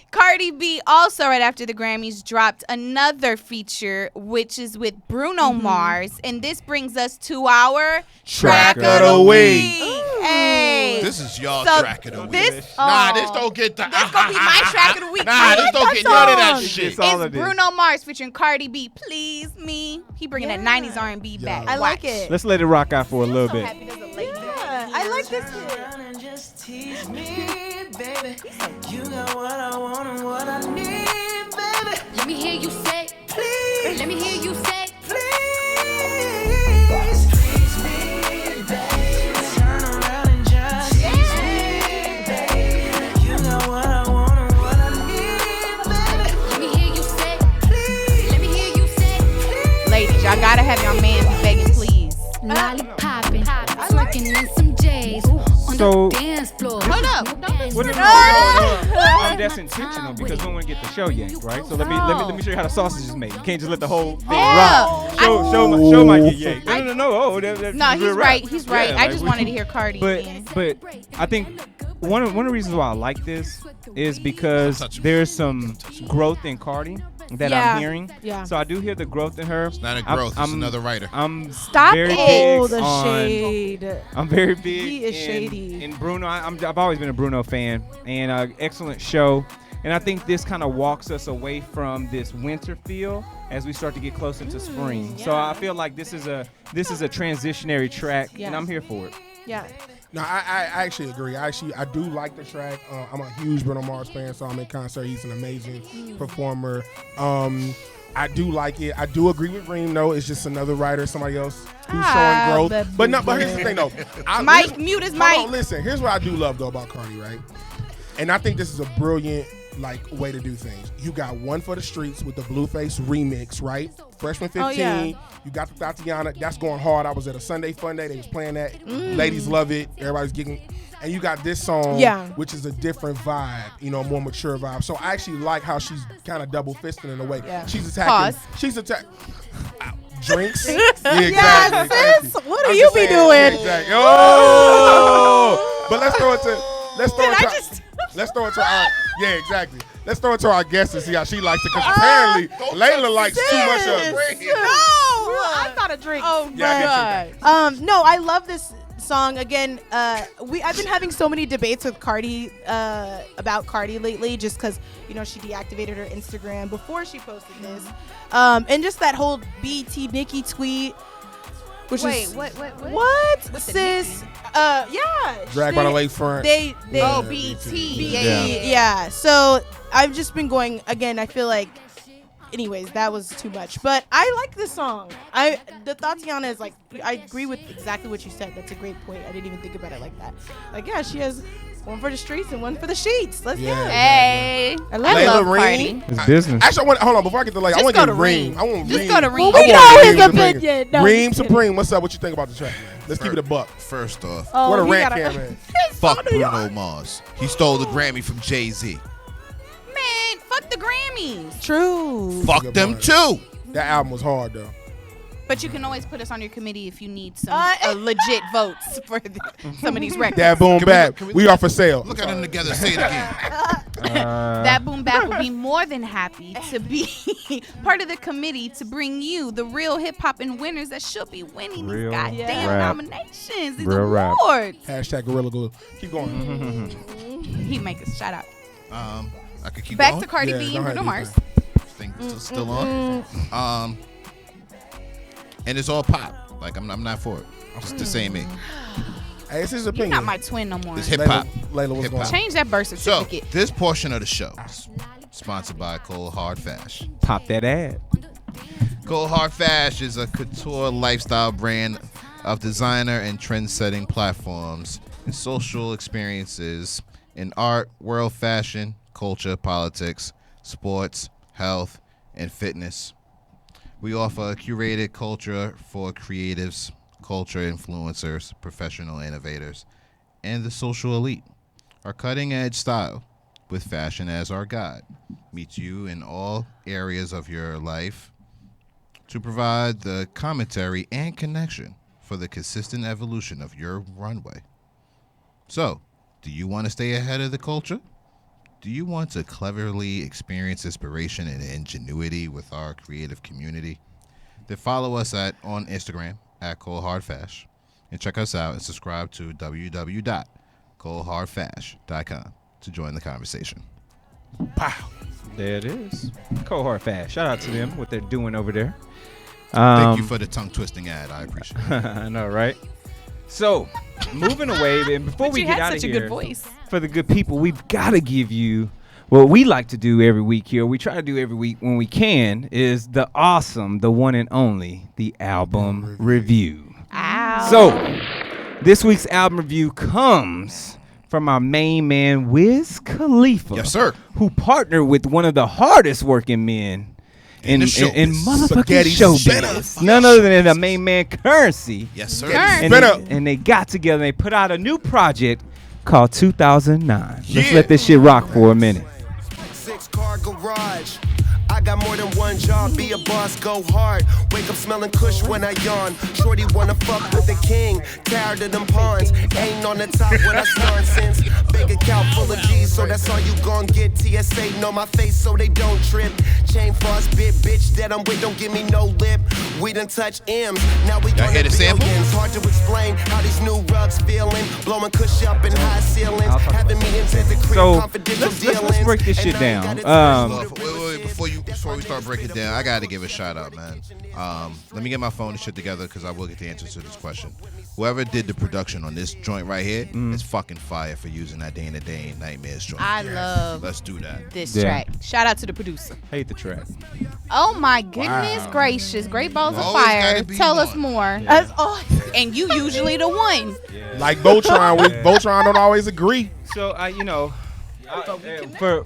Cardi B also right after the Grammys dropped another feature, which is with Bruno Mars, and this brings us to our track of the week. Hey, This is y'all So track of the week. this- Nah, this don't get the. this gonna be my track of the week. Nah, this don't get none of that shit. It's all It's of this. Bruno Mars featuring Cardi B. Please me. He bringing that 90s R&B back. I like Watch. it. Let's let it rock out for a little bit. Yeah, I like this shit. Just tease me, baby. You got what I want and what I need, baby. Let me hear you say, Please, let me hear you say, please, please me, baby. Turn around and just tease me, baby. You got what I want and what I need, baby. let me hear you say, Please, let me hear you say. Ladies, y'all gotta have your man be begging, please. Lollipopping, twerking in some J's on So- the dance floor. Hold up. Don't be What is that's intentional because we don't want to get the show yet, right? So let me show you how the sausage is made. You can't just let the whole thing rock. Show might get yanked. No. Oh, that, No, he's real rap. right. He's right. Yeah, I like, just we- wanted to hear Cardi again. But I think one of the reasons why I like this is because there's some growth in Cardi that Yeah. I'm hearing. Yeah. So I do hear the growth in her. It's not a growth. It's another writer. I'm Stop very it. big Oh, the on- shade. I'm very big. He is in, shady. In Bruno, I've always been a Bruno fan, and excellent show. And I think this kind of walks us away from this winter feel as we start to get close into spring. So I feel like this is a transitionary track, and Yes. I'm here for it. Yeah. No, I actually agree. I do like the track. I'm a huge Bruno Mars fan, so I'm in concert. He's an amazing performer. I do like it. I do agree with Reem, though. It's just another writer, somebody else who's showing growth. But here's the thing, though. Mike, mute his mic. Hold on, listen. Here's what I do love, though, about Cardi, right? And I think this is a brilliant way to do things. You got One for the Streets with the Blueface remix, right? Freshman 15. Oh, yeah. You got the Tatiana. That's going hard. I was at a Sunday Fun Day. They was playing that. Ladies love it. Everybody's getting. And you got this song, which is a different vibe, a more mature vibe. So I actually like how she's kind of double fisting in a way. Yeah. She's attacking. Pause. She's attacking. Drinks. Yeah, Yes, exactly. Thank sis. you. What do I'm you just be saying, doing? yeah, exactly. Oh! But let's throw it to our. Yeah, exactly. Let's throw it to our guest and see how she likes it. Because apparently, Layla likes too much of it. No, I thought a drink. Oh, Yeah, I get you. No, I love this song. Again, I've been having so many debates with Cardi about Cardi lately, just because she deactivated her Instagram before she posted this, and just that whole BT Nicki tweet. Which Wait, is, what? What, What's the sis? Yeah. Drag by the lakefront. They Oh, Yeah, BT. yeah. So I've just been going again. I feel like, anyways, that was too much. But I like this song. The Tatiana is I agree with exactly what you said. That's a great point. I didn't even think about it like that. Yeah, she has one for the streets and one for the sheets. Let's Yeah. go. Hey, I love I it. love Layla Cardi. Reem. It's business. Actually, hold on. Before I get to Layla, I Just want go to to get Reem. Reem. I want Just Reem. go to Reem. Well, I we want know his Reem's opinion. opinion. No, Reem just kidding. Supreme. What's up? What you think about the track, man? Let's keep it a buck. First off, Oh, What a he rant gotta- cam man. fuck Bruno Mars. He stole the Grammy from Jay-Z. Man, fuck the Grammys. True. Fuck Good them point. too. That album was hard though. But you can always put us on your committee if you need some Uh, legit votes for some of these records. That boom bap. We are for sale. Look at them together. Say it again. That Boom Bap would be more than happy to be part of the committee to bring you the real hip hop and winners that should be winning Real these goddamn rap. nominations, these Real rap. awards. Hashtag Gorilla Glue. Keep going. He make us shout out. I could keep Back going. to Cardi Yeah, B go and ahead, Bruno do Mars. Think it's still on. And it's all pop. I'm not for it. It's the same me. Hey, it's his You're opinion. not my twin no more. It's hip hop. Layla, what's Hip going hop. on? Change that birth So certificate. this portion of the show is sponsored by Cold Hard Fash. Pop that ad. Cold Hard Fash is a couture lifestyle brand of designer and trend-setting platforms and social experiences in art, world fashion, culture, politics, sports, health, and fitness. We offer curated culture for creatives, culture influencers, professional innovators, and the social elite. Our cutting-edge style, with fashion as our guide, meets you in all areas of your life to provide the commentary and connection for the consistent evolution of your runway. So, do you want to stay ahead of the culture? Do you want to cleverly experience inspiration and ingenuity with our creative community? Then follow us on Instagram at ColdHardFash and check us out and subscribe to www.coldhardfash.com to join the conversation. Wow. There it is. Cohort Fast. Shout out to them, what they're doing over there. Thank you for the tongue twisting ad. I appreciate it. I know, right? So, moving away, and before we get out of such here, a good voice. for the good people, we've got to give you what we like to do every week here. We try to do every week when we can, is the awesome, the one and only, the album review. Ow. So, this week's album review comes from our main man, Wiz Khalifa. Yes, sir. Who partnered with one of the hardest working men in motherfucking Spaghetti showbiz. spinner. None other than the main man, Currency. Yes, sir. And they got together and they put out a new project called 2009. Let's Yeah. let this shit rock for a minute. 6-car garage. I got more than one job, be a boss, go hard. Wake up smelling kush when I yawn. Shorty wanna fuck with the king, tired of them pawns. Ain't on the top when I nonsense. Bank account full of G's, so that's all you gon' get. TSA know my face so they don't trip. Chain frost bit, bitch that I'm with, don't give me no lip. We done touch M's, now we Y'all hear the sample? billions. Hard to explain how these new rugs feeling. Blowing kush up in high ceilings. Having meetings at the crib, So confidential let's dealings. break this shit And I ain't down. got it Wait, before we start breaking down, I gotta give a shout out, man. Let me get my phone and shit together because I will get the answer to this question. Whoever did the production on this joint right here is fucking fire for using that Day in the Day and Nightmares joint. I love Let's do that. this Yeah. track. Shout out to the producer. Hate the track. Oh my goodness gracious. Great balls of Always fire. gotta be Tell us one. more. That's all. And you usually the one. Like Voltron, Voltron don't always agree. So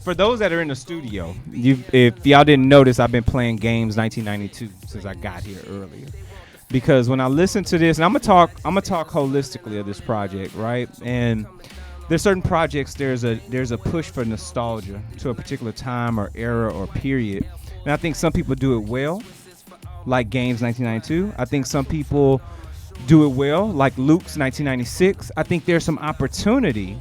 for those that are in the studio, if y'all didn't notice, I've been playing games 1992 since I got here earlier. Because when I listen to this, and I'm gonna talk holistically of this project, right? And there's certain projects there's a push for nostalgia to a particular time or era or period, and I think some people do it well, like Games 1992. I think some people do it well, like Luke's 1996. I think there's some opportunity,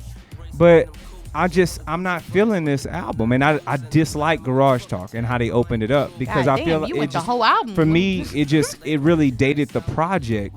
but I'm not feeling this album, and I dislike Garage Talk and how they opened it up because God I feel damn, like you it went the just, whole album. for me it really dated the project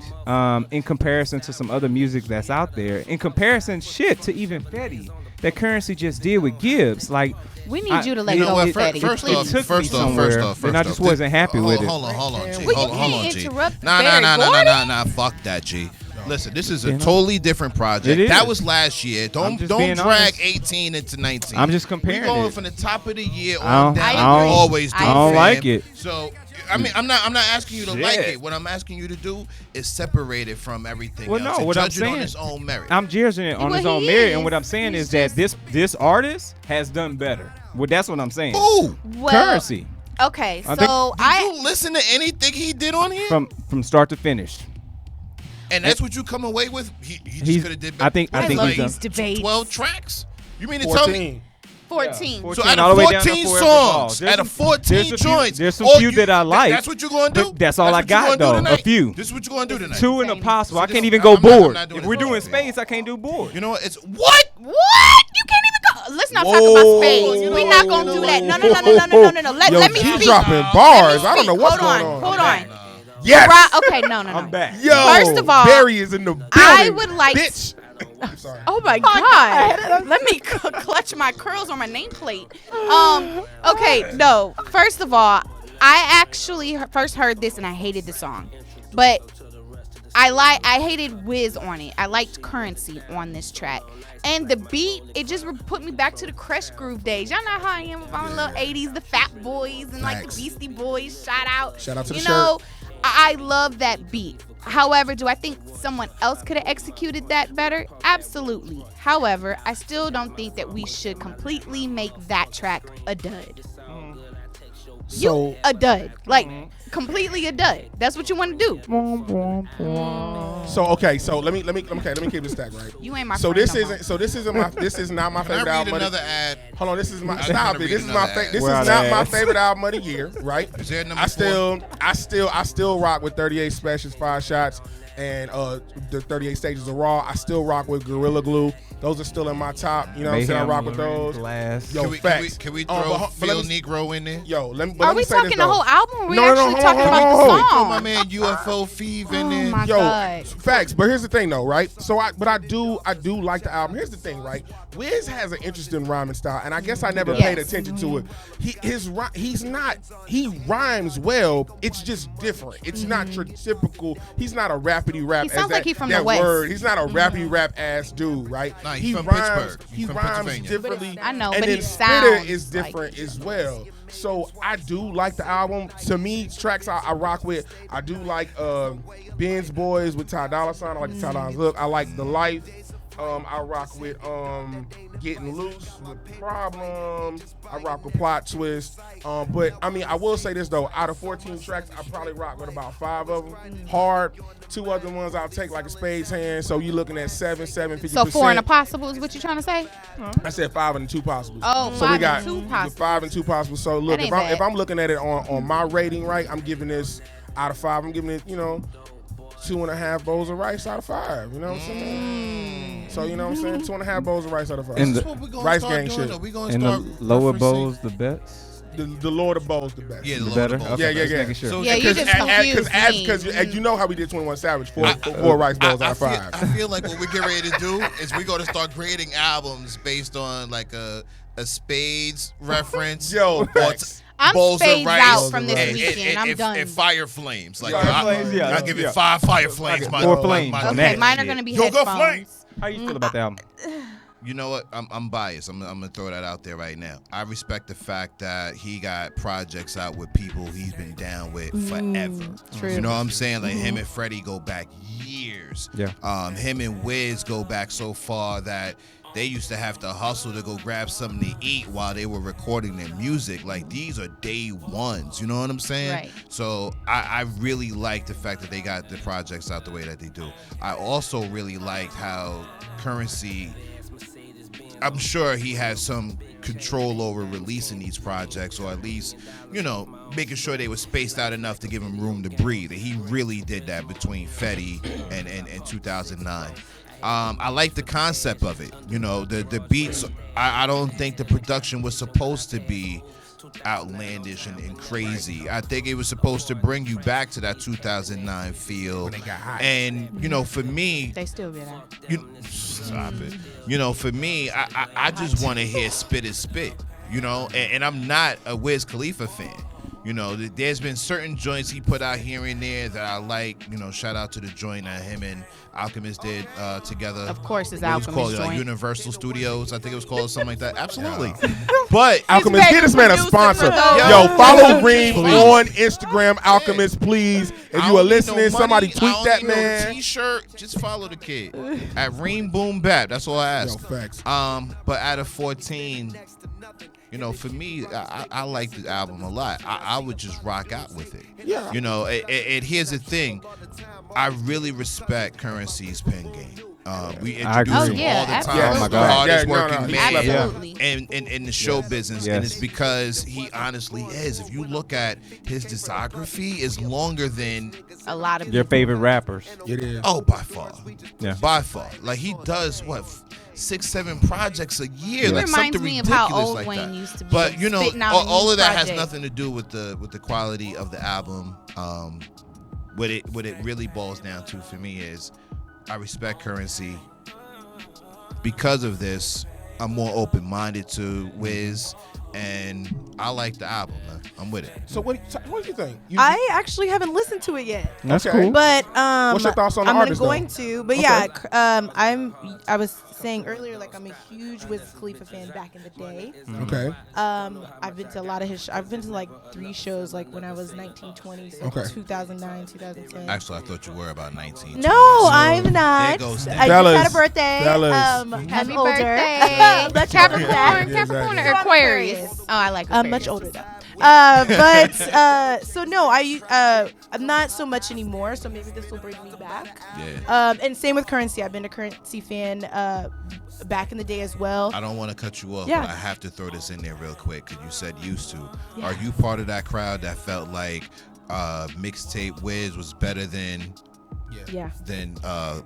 in comparison to some other music that's out there. In comparison, shit to even Fetty that Currency just did with Gibbs, like. We need you to let You know go what? of Fetty, First please. off, It took me first somewhere, off, and I just wasn't happy with it. Hold on, G. Well, you Hold on, can't G. interrupt Nah, Barry Gordy. fuck that, G. Listen, this is a You know? totally different project. It is. That was last year. Don't just drag being honest. 18 into 19. I'm just comparing We going it. from the top of the year I on don't- down. I like we agree. always do. I don't fam. like it. So, I mean, I'm not asking you to like Shit. it. What I'm asking you to do is separate it from everything Well, else. no, and what I'm judge it on saying- its own merit. I'm judging it on Well, his own he merit, is. and what I'm saying He's is that this artist has done better. Well, that's what I'm saying. Ooh, Well, Currency okay, I so think- did you listen to anything he did on here? from start to finish. And that's what you come away with? He just He's- could have did I think- What I is think it, love he's done- these debates. 12 tracks? You mean to tell me? 14. 14 So out all the of way down to 14 Forever Ball. songs, There's out of some- 14 there's a few- joints, there's some all few that I like. That's what you're going to do? But that's all I what you got, gonna do though. tonight? A few. This is what you're going to do tonight. Two and impossible. I So can't this- even go I'm not- I'm board. not doing If we're this doing for you. space, I can't do board. You know what? It's what? What? You can't even go. Let's not talk about space. We're not going to do that. No. Yo, Let me she speak. dropping bars. I don't know Speak. what's Hold going on. Hold on. Yes. Okay, no. I'm back. Yo, First of all, Barry is in the building. I would like- Bitch. I'm sorry. Oh my God. Let me clutch my curls on my nameplate. Okay, no. First of all, I actually first heard this and I hated the song. But I hated Wiz on it. I liked Currency on this track. And the beat, it just put me back to the Crush Groove days. Y'all know how I am with my little 80s, the Fat Boys and like Facts. the Beastie Boys. Shout out. Shout out to the You know, I love that beat. However, do I think someone else could have executed that better? Absolutely. However, I still don't think that we should completely make that track a dud. So a dud, like completely a dud. That's what you want to do. okay, so let me keep this stack right. You ain't my So friend this no isn't so this isn't my this is not my Can I favorite read album. another ad? Hold on, this is my I stop wanna it. read This is another my ad. this is We're out not of my ads. favorite album of the year, right? Is there a number I still rock with 38 Specials, 5 Shots, and the 38 Stages of Raw. I still rock with Gorilla Glue. Those are still in my top. You know what I'm saying? I rock with those. Glass. Yo, Can we facts. throw but Feel let me- Negro in there? Yo, let me. Are let me we say this, talking the though. whole album? Or we No, actually talking about hold the on. Throw my song? man UFO Feeve in Oh there. my Yo, God. facts. But here's the thing, though, right? So, I do like the album. Here's the thing, right? Wiz has an interesting rhyming style, and I guess I never paid attention to it. He rhymes well. It's just different. It's not typical. He's not a rappity rap. He sounds like he's from that the West. word. He's not a rappity rap ass dude, right? Nah, he's he from rhymes. Pittsburgh. He He's from rhymes Pennsylvania. differently. I know, and but then he Spitter sounds is like different as well. So I do like the album. To me, tracks I rock with. I do like Ben's Boys with Ty Dolla $ign. I like the Ty Dolla $ign look. I like The Life. I rock with Getting Loose with Problem. I rock with Plot Twist. But I mean, I will say this though. Out of 14 tracks, I probably rock with about 5 of them. Hard. 2 other ones I'll take like a Spade's Hand. So you're looking at 750%. So 4 and a possible is what you trying to say? I said 5 and 2 possibles. Oh, so 5 we got and 2 possibles. 5 and 2 possibles. So look, That if ain't bad. I'm looking at it on my rating, right, I'm giving this out of 5. I'm giving it, 2.5 bowls of rice out of 5. You know what I'm saying? So you know what I'm saying? 2.5 bowls of rice out of 5. And That's what we're gonna Rice start gang doing, shit. though. We're gonna And start the lower referencing- bowls, the best. The Lord of Bowls the best. Yeah, the Lord Better. of Bowls. Yeah, Okay, yeah, just yeah. making sure. So- Yeah, you just confused me. Because you know how we did 21 Savage, four rice bowls out of 5. I feel like what we're getting ready to do is we're going to start grading albums based on like a Spades reference. Yo, or facts. I'm bowls of spaced rice out from this and- weekend. I'm done. And Fire Flames. Like Fire I Flames, yeah, give yeah. it 5 Fire Flames. Okay, 4 flames. my on Okay, that mine are shit. gonna be Yoga headphones. Flames. How you feel about the album? You know what? I'm biased. I'm gonna throw that out there right now. I respect the fact that he got projects out with people he's been down with forever. True. You know what I'm saying? Like him and Freddie go back years. Yeah. Him and Wiz go back so far that they used to have to hustle to go grab something to eat while they were recording their music. Like these are day ones. You know what I'm saying? Right. So I really like the fact that they got the projects out the way that they do. I also really liked how Currency, I'm sure he has some control over releasing these projects, or at least, making sure they were spaced out enough to give him room to breathe. And he really did that between Fetty and 2009. I like the concept of it. The beats, I don't think the production was supposed to be outlandish and crazy. I think it was supposed to bring you back to that 2009 feel. When they got hot. And, for me, They still get out. stop it. For me, I just want to hear spit is spit, and I'm not a Wiz Khalifa fan. There's been certain joints he put out here and there that I like. Shout out to the joint that him and Alchemist did together. Of course, it's What was it Alchemist called? Like joint. Universal Studios, I think it was called, something like that. Absolutely. But Alchemist, get this man a sponsor. Yo, follow Reem on Instagram, Alchemist, please. If I you are don't need listening, no somebody money. tweet I that don't need no man. T-shirt, just follow the kid at Reem Boom Bap. That's all I ask. Yo, facts. But out of 14, for me, I like the album a lot. I would just rock out with it. Yeah. And here's the thing. I really respect Currency's pen game. We I agree. introduce him Oh, yeah, all the time. absolutely. Oh, my The God. hardest Yeah, no, working no, man Absolutely. in the show business. Yes. And it's because he honestly is. If you look at his discography, is longer than A lot of Your people. favorite rappers? It is. by far. Yeah. By far. Like he does 6-7 projects a year. He Like reminds something me of ridiculous how old like Wayne that. used to be, But spitting out all a of that new has project. nothing to do with the quality of the album. What it really boils down to for me is I respect Currency. Because of this, I'm more open-minded to Wiz, and I like the album, man. I'm with it. So what do you think? I actually haven't listened to it yet. That's Okay. cool. But What's your thoughts on the I'm artist, going though? to. But Okay. yeah, I was saying earlier, like I'm a huge Wiz Khalifa fan back in the day. Okay. I've been to a lot of his. I've been to like 3 shows, like when I was 19, 20, so Okay. 2009, 2010. Actually, I thought you were about 19. No, I'm not. goes I Fellas, just had a birthday. fellas. Happy I'm older. birthday. Much Capricorn, older. Yeah, Capricorn exactly. or Aquarius? Oh, I like Aquarius. I'm much older though. So no, I'm not so much anymore. So maybe this will bring me back. Yeah. And same with Currency. I've been a Currency fan back in the day as well. I don't want to cut you off, Yeah. but I have to throw this in there real quick because you said used to. Yeah. Are you part of that crowd that felt like mixtape Wiz was better than Yeah.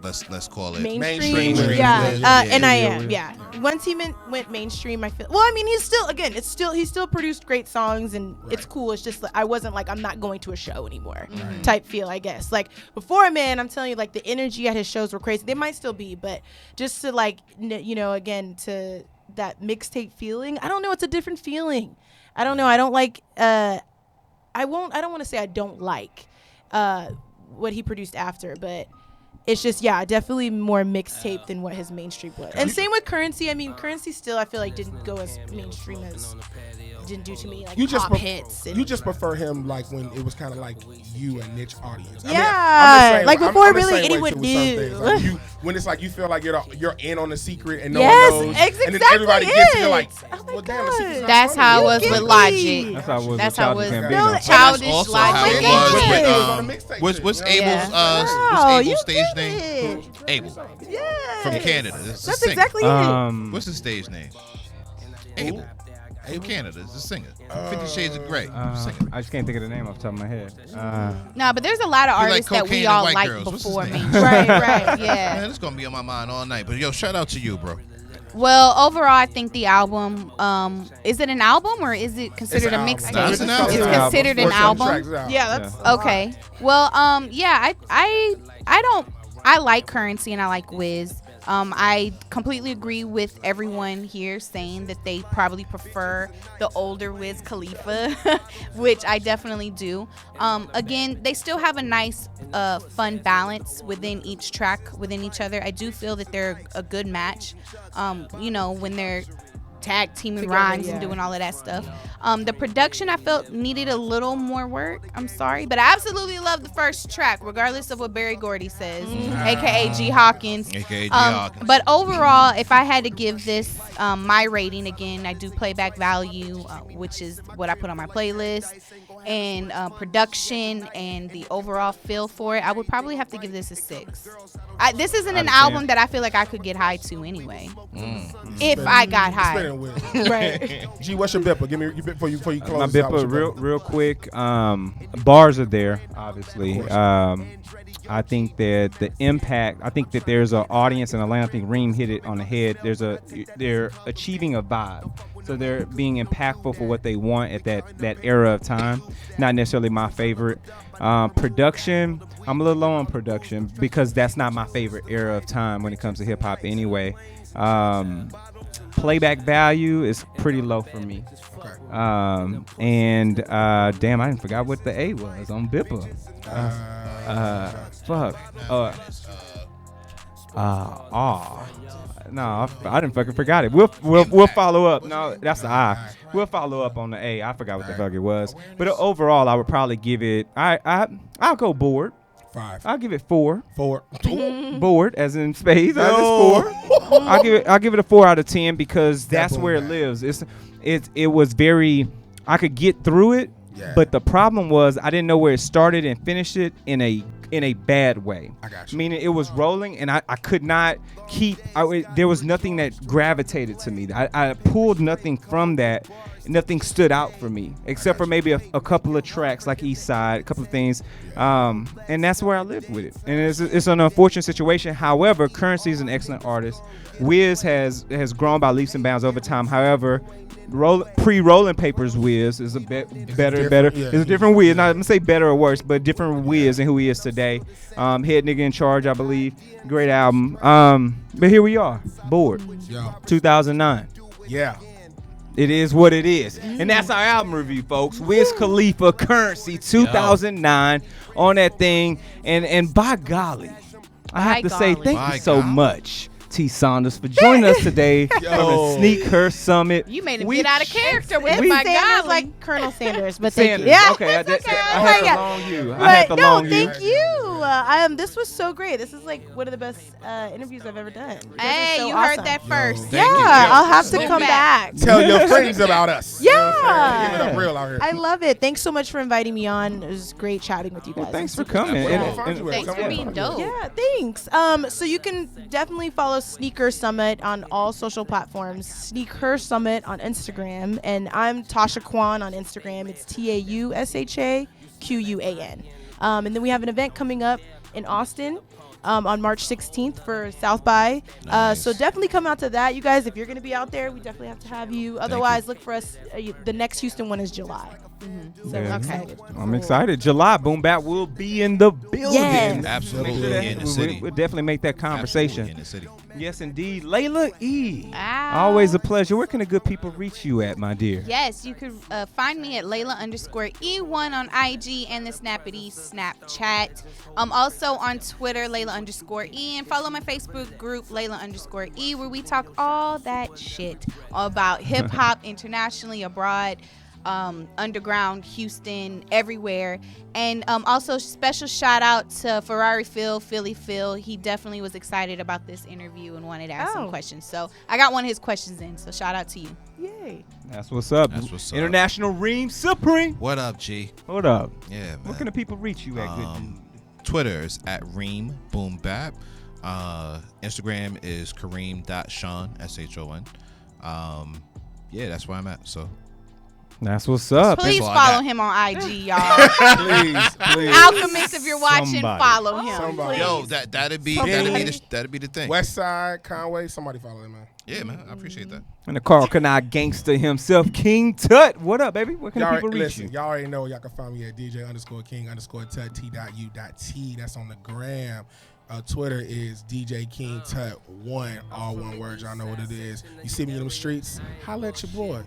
let's call it Mainstream. Mainstream. Yeah. Yeah. And I am. Yeah. Once he went mainstream, I feel. Well, I mean, he's still he still produced great songs and it's cool. It's just I wasn't like I'm not going to a show anymore type feel, I guess. Like before, man, I'm telling you, like the energy at his shows were crazy. They might still be, but just to like again to that mixtape feeling. I don't know. It's a different feeling. I don't know. I don't like. I don't want to say I don't like what he produced after, but it's just definitely more mixtape than what his mainstream was. And same with Currency. I mean, Currency still I feel like didn't go as mainstream as didn't do to me like pop hits. You just prefer him like when it was kind of like you and niche audience. Yeah, like before I'm the really same way anyone too with some knew. things. Like when it's like you feel like you're in on the secret and no Yes, one knows, exactly and then everybody gets it. You're like, Oh my well, damn, the secret's God. not That's funny. how it You was get with me. Logic. That's how it was That's with how it Childish was. Gambino. No, Childish also Logic. how it Logic. was Yeah. with what's What's Abel's Wow, you what's Abel's stage get name? it. Abel Yeah. from Canada. That's That's exactly it. What's his stage name? Abel. From Canada. It's a singer. 50 Shades of Grey. Singer. I just can't think of the name off the top of my head. No, but there's a lot of You like artists that cocaine we and all white like girls. What's his before name? mainstream. Right. Yeah. Man, it's gonna be on my mind all night. But yo, shout out to you, bro. Well, overall, I think the album. Is it an album or is it considered a album. mixtape? No, it's an album. It's considered an album. Yeah, that's Okay. Well, I like Currency and I like Wiz. I completely agree with everyone here saying that they probably prefer the older Wiz Khalifa, which I definitely do. Again, they still have a nice, fun balance within each track, within each other. I do feel that they're a good match. When they're tag teaming Together, rhymes and doing all of that stuff. The production I felt needed a little more work. I'm sorry, but I absolutely love the first track, regardless of what Barry Gordy says, aka G Hawkins. AKA G Hawkins. But overall, if I had to give this my rating, again, I do playback value, which is what I put on my playlist, and production and the overall feel for it, I would probably have to give this a 6. This isn't an album that I feel like I could get high to anyway. If I got high. right. G, what's your Bipper? Give me your Bipper before you close My this out. What's Bipper, your real quick. Bars are there, obviously. I think that the impact. I think that there's an audience in Atlanta. I think Reem hit it on the head. They're achieving a vibe. So they're being impactful for what they want at that era of time. Not necessarily my favorite. Production, I'm a little low on production because that's not my favorite era of time when it comes to hip hop anyway. Playback value is pretty low for me. Okay. Damn, I forgot what the A was on Bipper. No, I didn't fucking forgot it. We'll follow up. No, that's the I. We'll follow up on the A. I forgot what the fuck it was. But overall, I would probably give it. I'll go bored. 5. I'll give it 4. 4. Bored, as in spades. Just 4. I'll give it a 4 out of 10 because that's where it lives. It was very. I could get through it, but the problem was I didn't know where it started and finished it in a bad way. I got you. Meaning it was rolling and I could not keep. There was nothing that gravitated to me. I pulled nothing from that. Nothing stood out for me except for maybe a couple of tracks like East Side, a couple of things, and that's where I lived with it. And it's an unfortunate situation. However, Currency is an excellent artist. Wiz has grown by leaps and bounds over time. However, pre-Rolling Papers Wiz is a bit better. Yeah. It's a different Wiz. Not I'm gonna say better or worse, but different Wiz than who he is today. Head Nigga in Charge, I believe. Great album. But here we are, Bored. 2009. Yeah. It is what it is. And that's our album review, folks. Wiz Khalifa, Currency, 2009 on that thing. And by golly, I have to say thank you so much T. Saunders, for joining us today from the SneakHer Summit. You made him get out of character with It's my Sanders golly. like Colonel Sanders, but thank Sanders. you. Yeah, Okay, I it's okay. had the long U. I had the no, long U. thank you. This was so great. This is like one of the best interviews I've ever done. You guys are Hey, so you awesome. heard that first. Thank you. I'll have to Go come back. Tell your friends about us. Yeah. You know what I'm saying? Give it up real out here. I love it. Thanks so much for inviting me on. It was great chatting with you guys. Well, thanks I'm for super coming. excited. Thanks for being dope. Yeah, thanks. So you can definitely follow SneakHer Summit on all social platforms. SneakHer Summit on Instagram, and I'm Tasha Kwan on Instagram. It's TAUSHAQUAN. And then we have an event coming up in Austin on March 16th for South by. Nice. So definitely come out to that, you guys. If you're going to be out there, we definitely have to have you. Otherwise, look for us. The next Houston one is July. So Yeah. we're excited. I'm excited. July, Boom Bap will be in the building. Yes. Absolutely in the city. We'll definitely make that conversation. Absolutely in the city. Yes, indeed. Layla E. Ah. Always a pleasure. Where can the good people reach you at, my dear? Yes, you could find me at Layla_E1 on IG and the Snappity Snapchat. Also on Twitter, Layla_E, and follow my Facebook group, Layla_E, where we talk all that shit about hip hop internationally, abroad, underground, Houston, everywhere. And also special shout out to Ferrari Philly Phil. He definitely was excited about this interview and wanted to ask some questions. So I got one of his questions in. So shout out to you. Yay. That's what's up. That's what's up. International Ream Supreme. What up, G? Hold up. Yeah, man. Where can the people reach you at, good dude? Twitter is at Reem Boom Bap. Instagram is Kareem.Sean, SHON. Yeah, that's where I'm at. So That's what's up. Please all I follow got. him on IG, y'all. Please. Alchemist, if you're watching, Somebody. follow him. Somebody. yo, that'd be the thing. West Side, Conway, somebody follow him, man. Yeah, man, I appreciate that. And the Carl Kanai gangster himself, King Tut. What up, baby? Where can the Y'all, people reach listen, you? y'all already know y'all can find me at DJ_King_Tut T.U.T. That's on the gram. Twitter is DJ King Tut 1, all one word. Y'all know what it is. You see me in them streets, holla at your boy.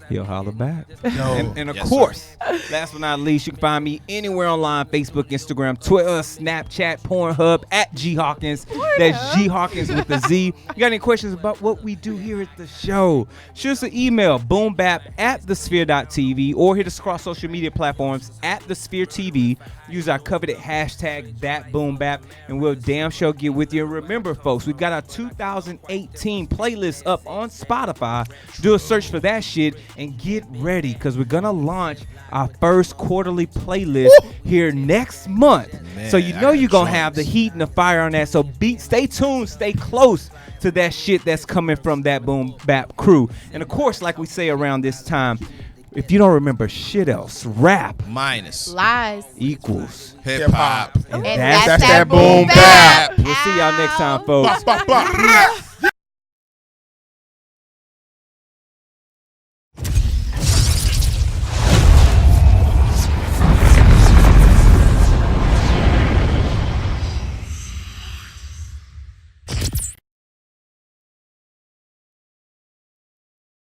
He'll holler back. Yo. And of Yes, course, last but not least, you can find me anywhere online: Facebook, Instagram, Twitter, Snapchat, Pornhub, at G Hawkins. That's G Hawkins with the Z. You got any questions about what we do here at the show? Shoot us an email, boombap@thesphere.tv, or hit us across social media platforms at thesphere.tv. Use our coveted hashtag #thatboombap, and we'll damn sure get with you. And remember, folks, we've got our 2018 playlist up on Spotify. Do a search for that shit and get ready, because we're gonna launch our first quarterly playlist here next month. Man, So you I know got you're gonna have the joints. heat and the fire on that. So stay tuned, stay close to that shit that's coming from that Boom Bap crew. And of course, like we say around this time, if you don't remember shit else, rap Minus Lies. equals. hip hop. And And that's that's that that Boom boom Bap. bap. We'll see y'all next time, folks. Bop, bop, bop.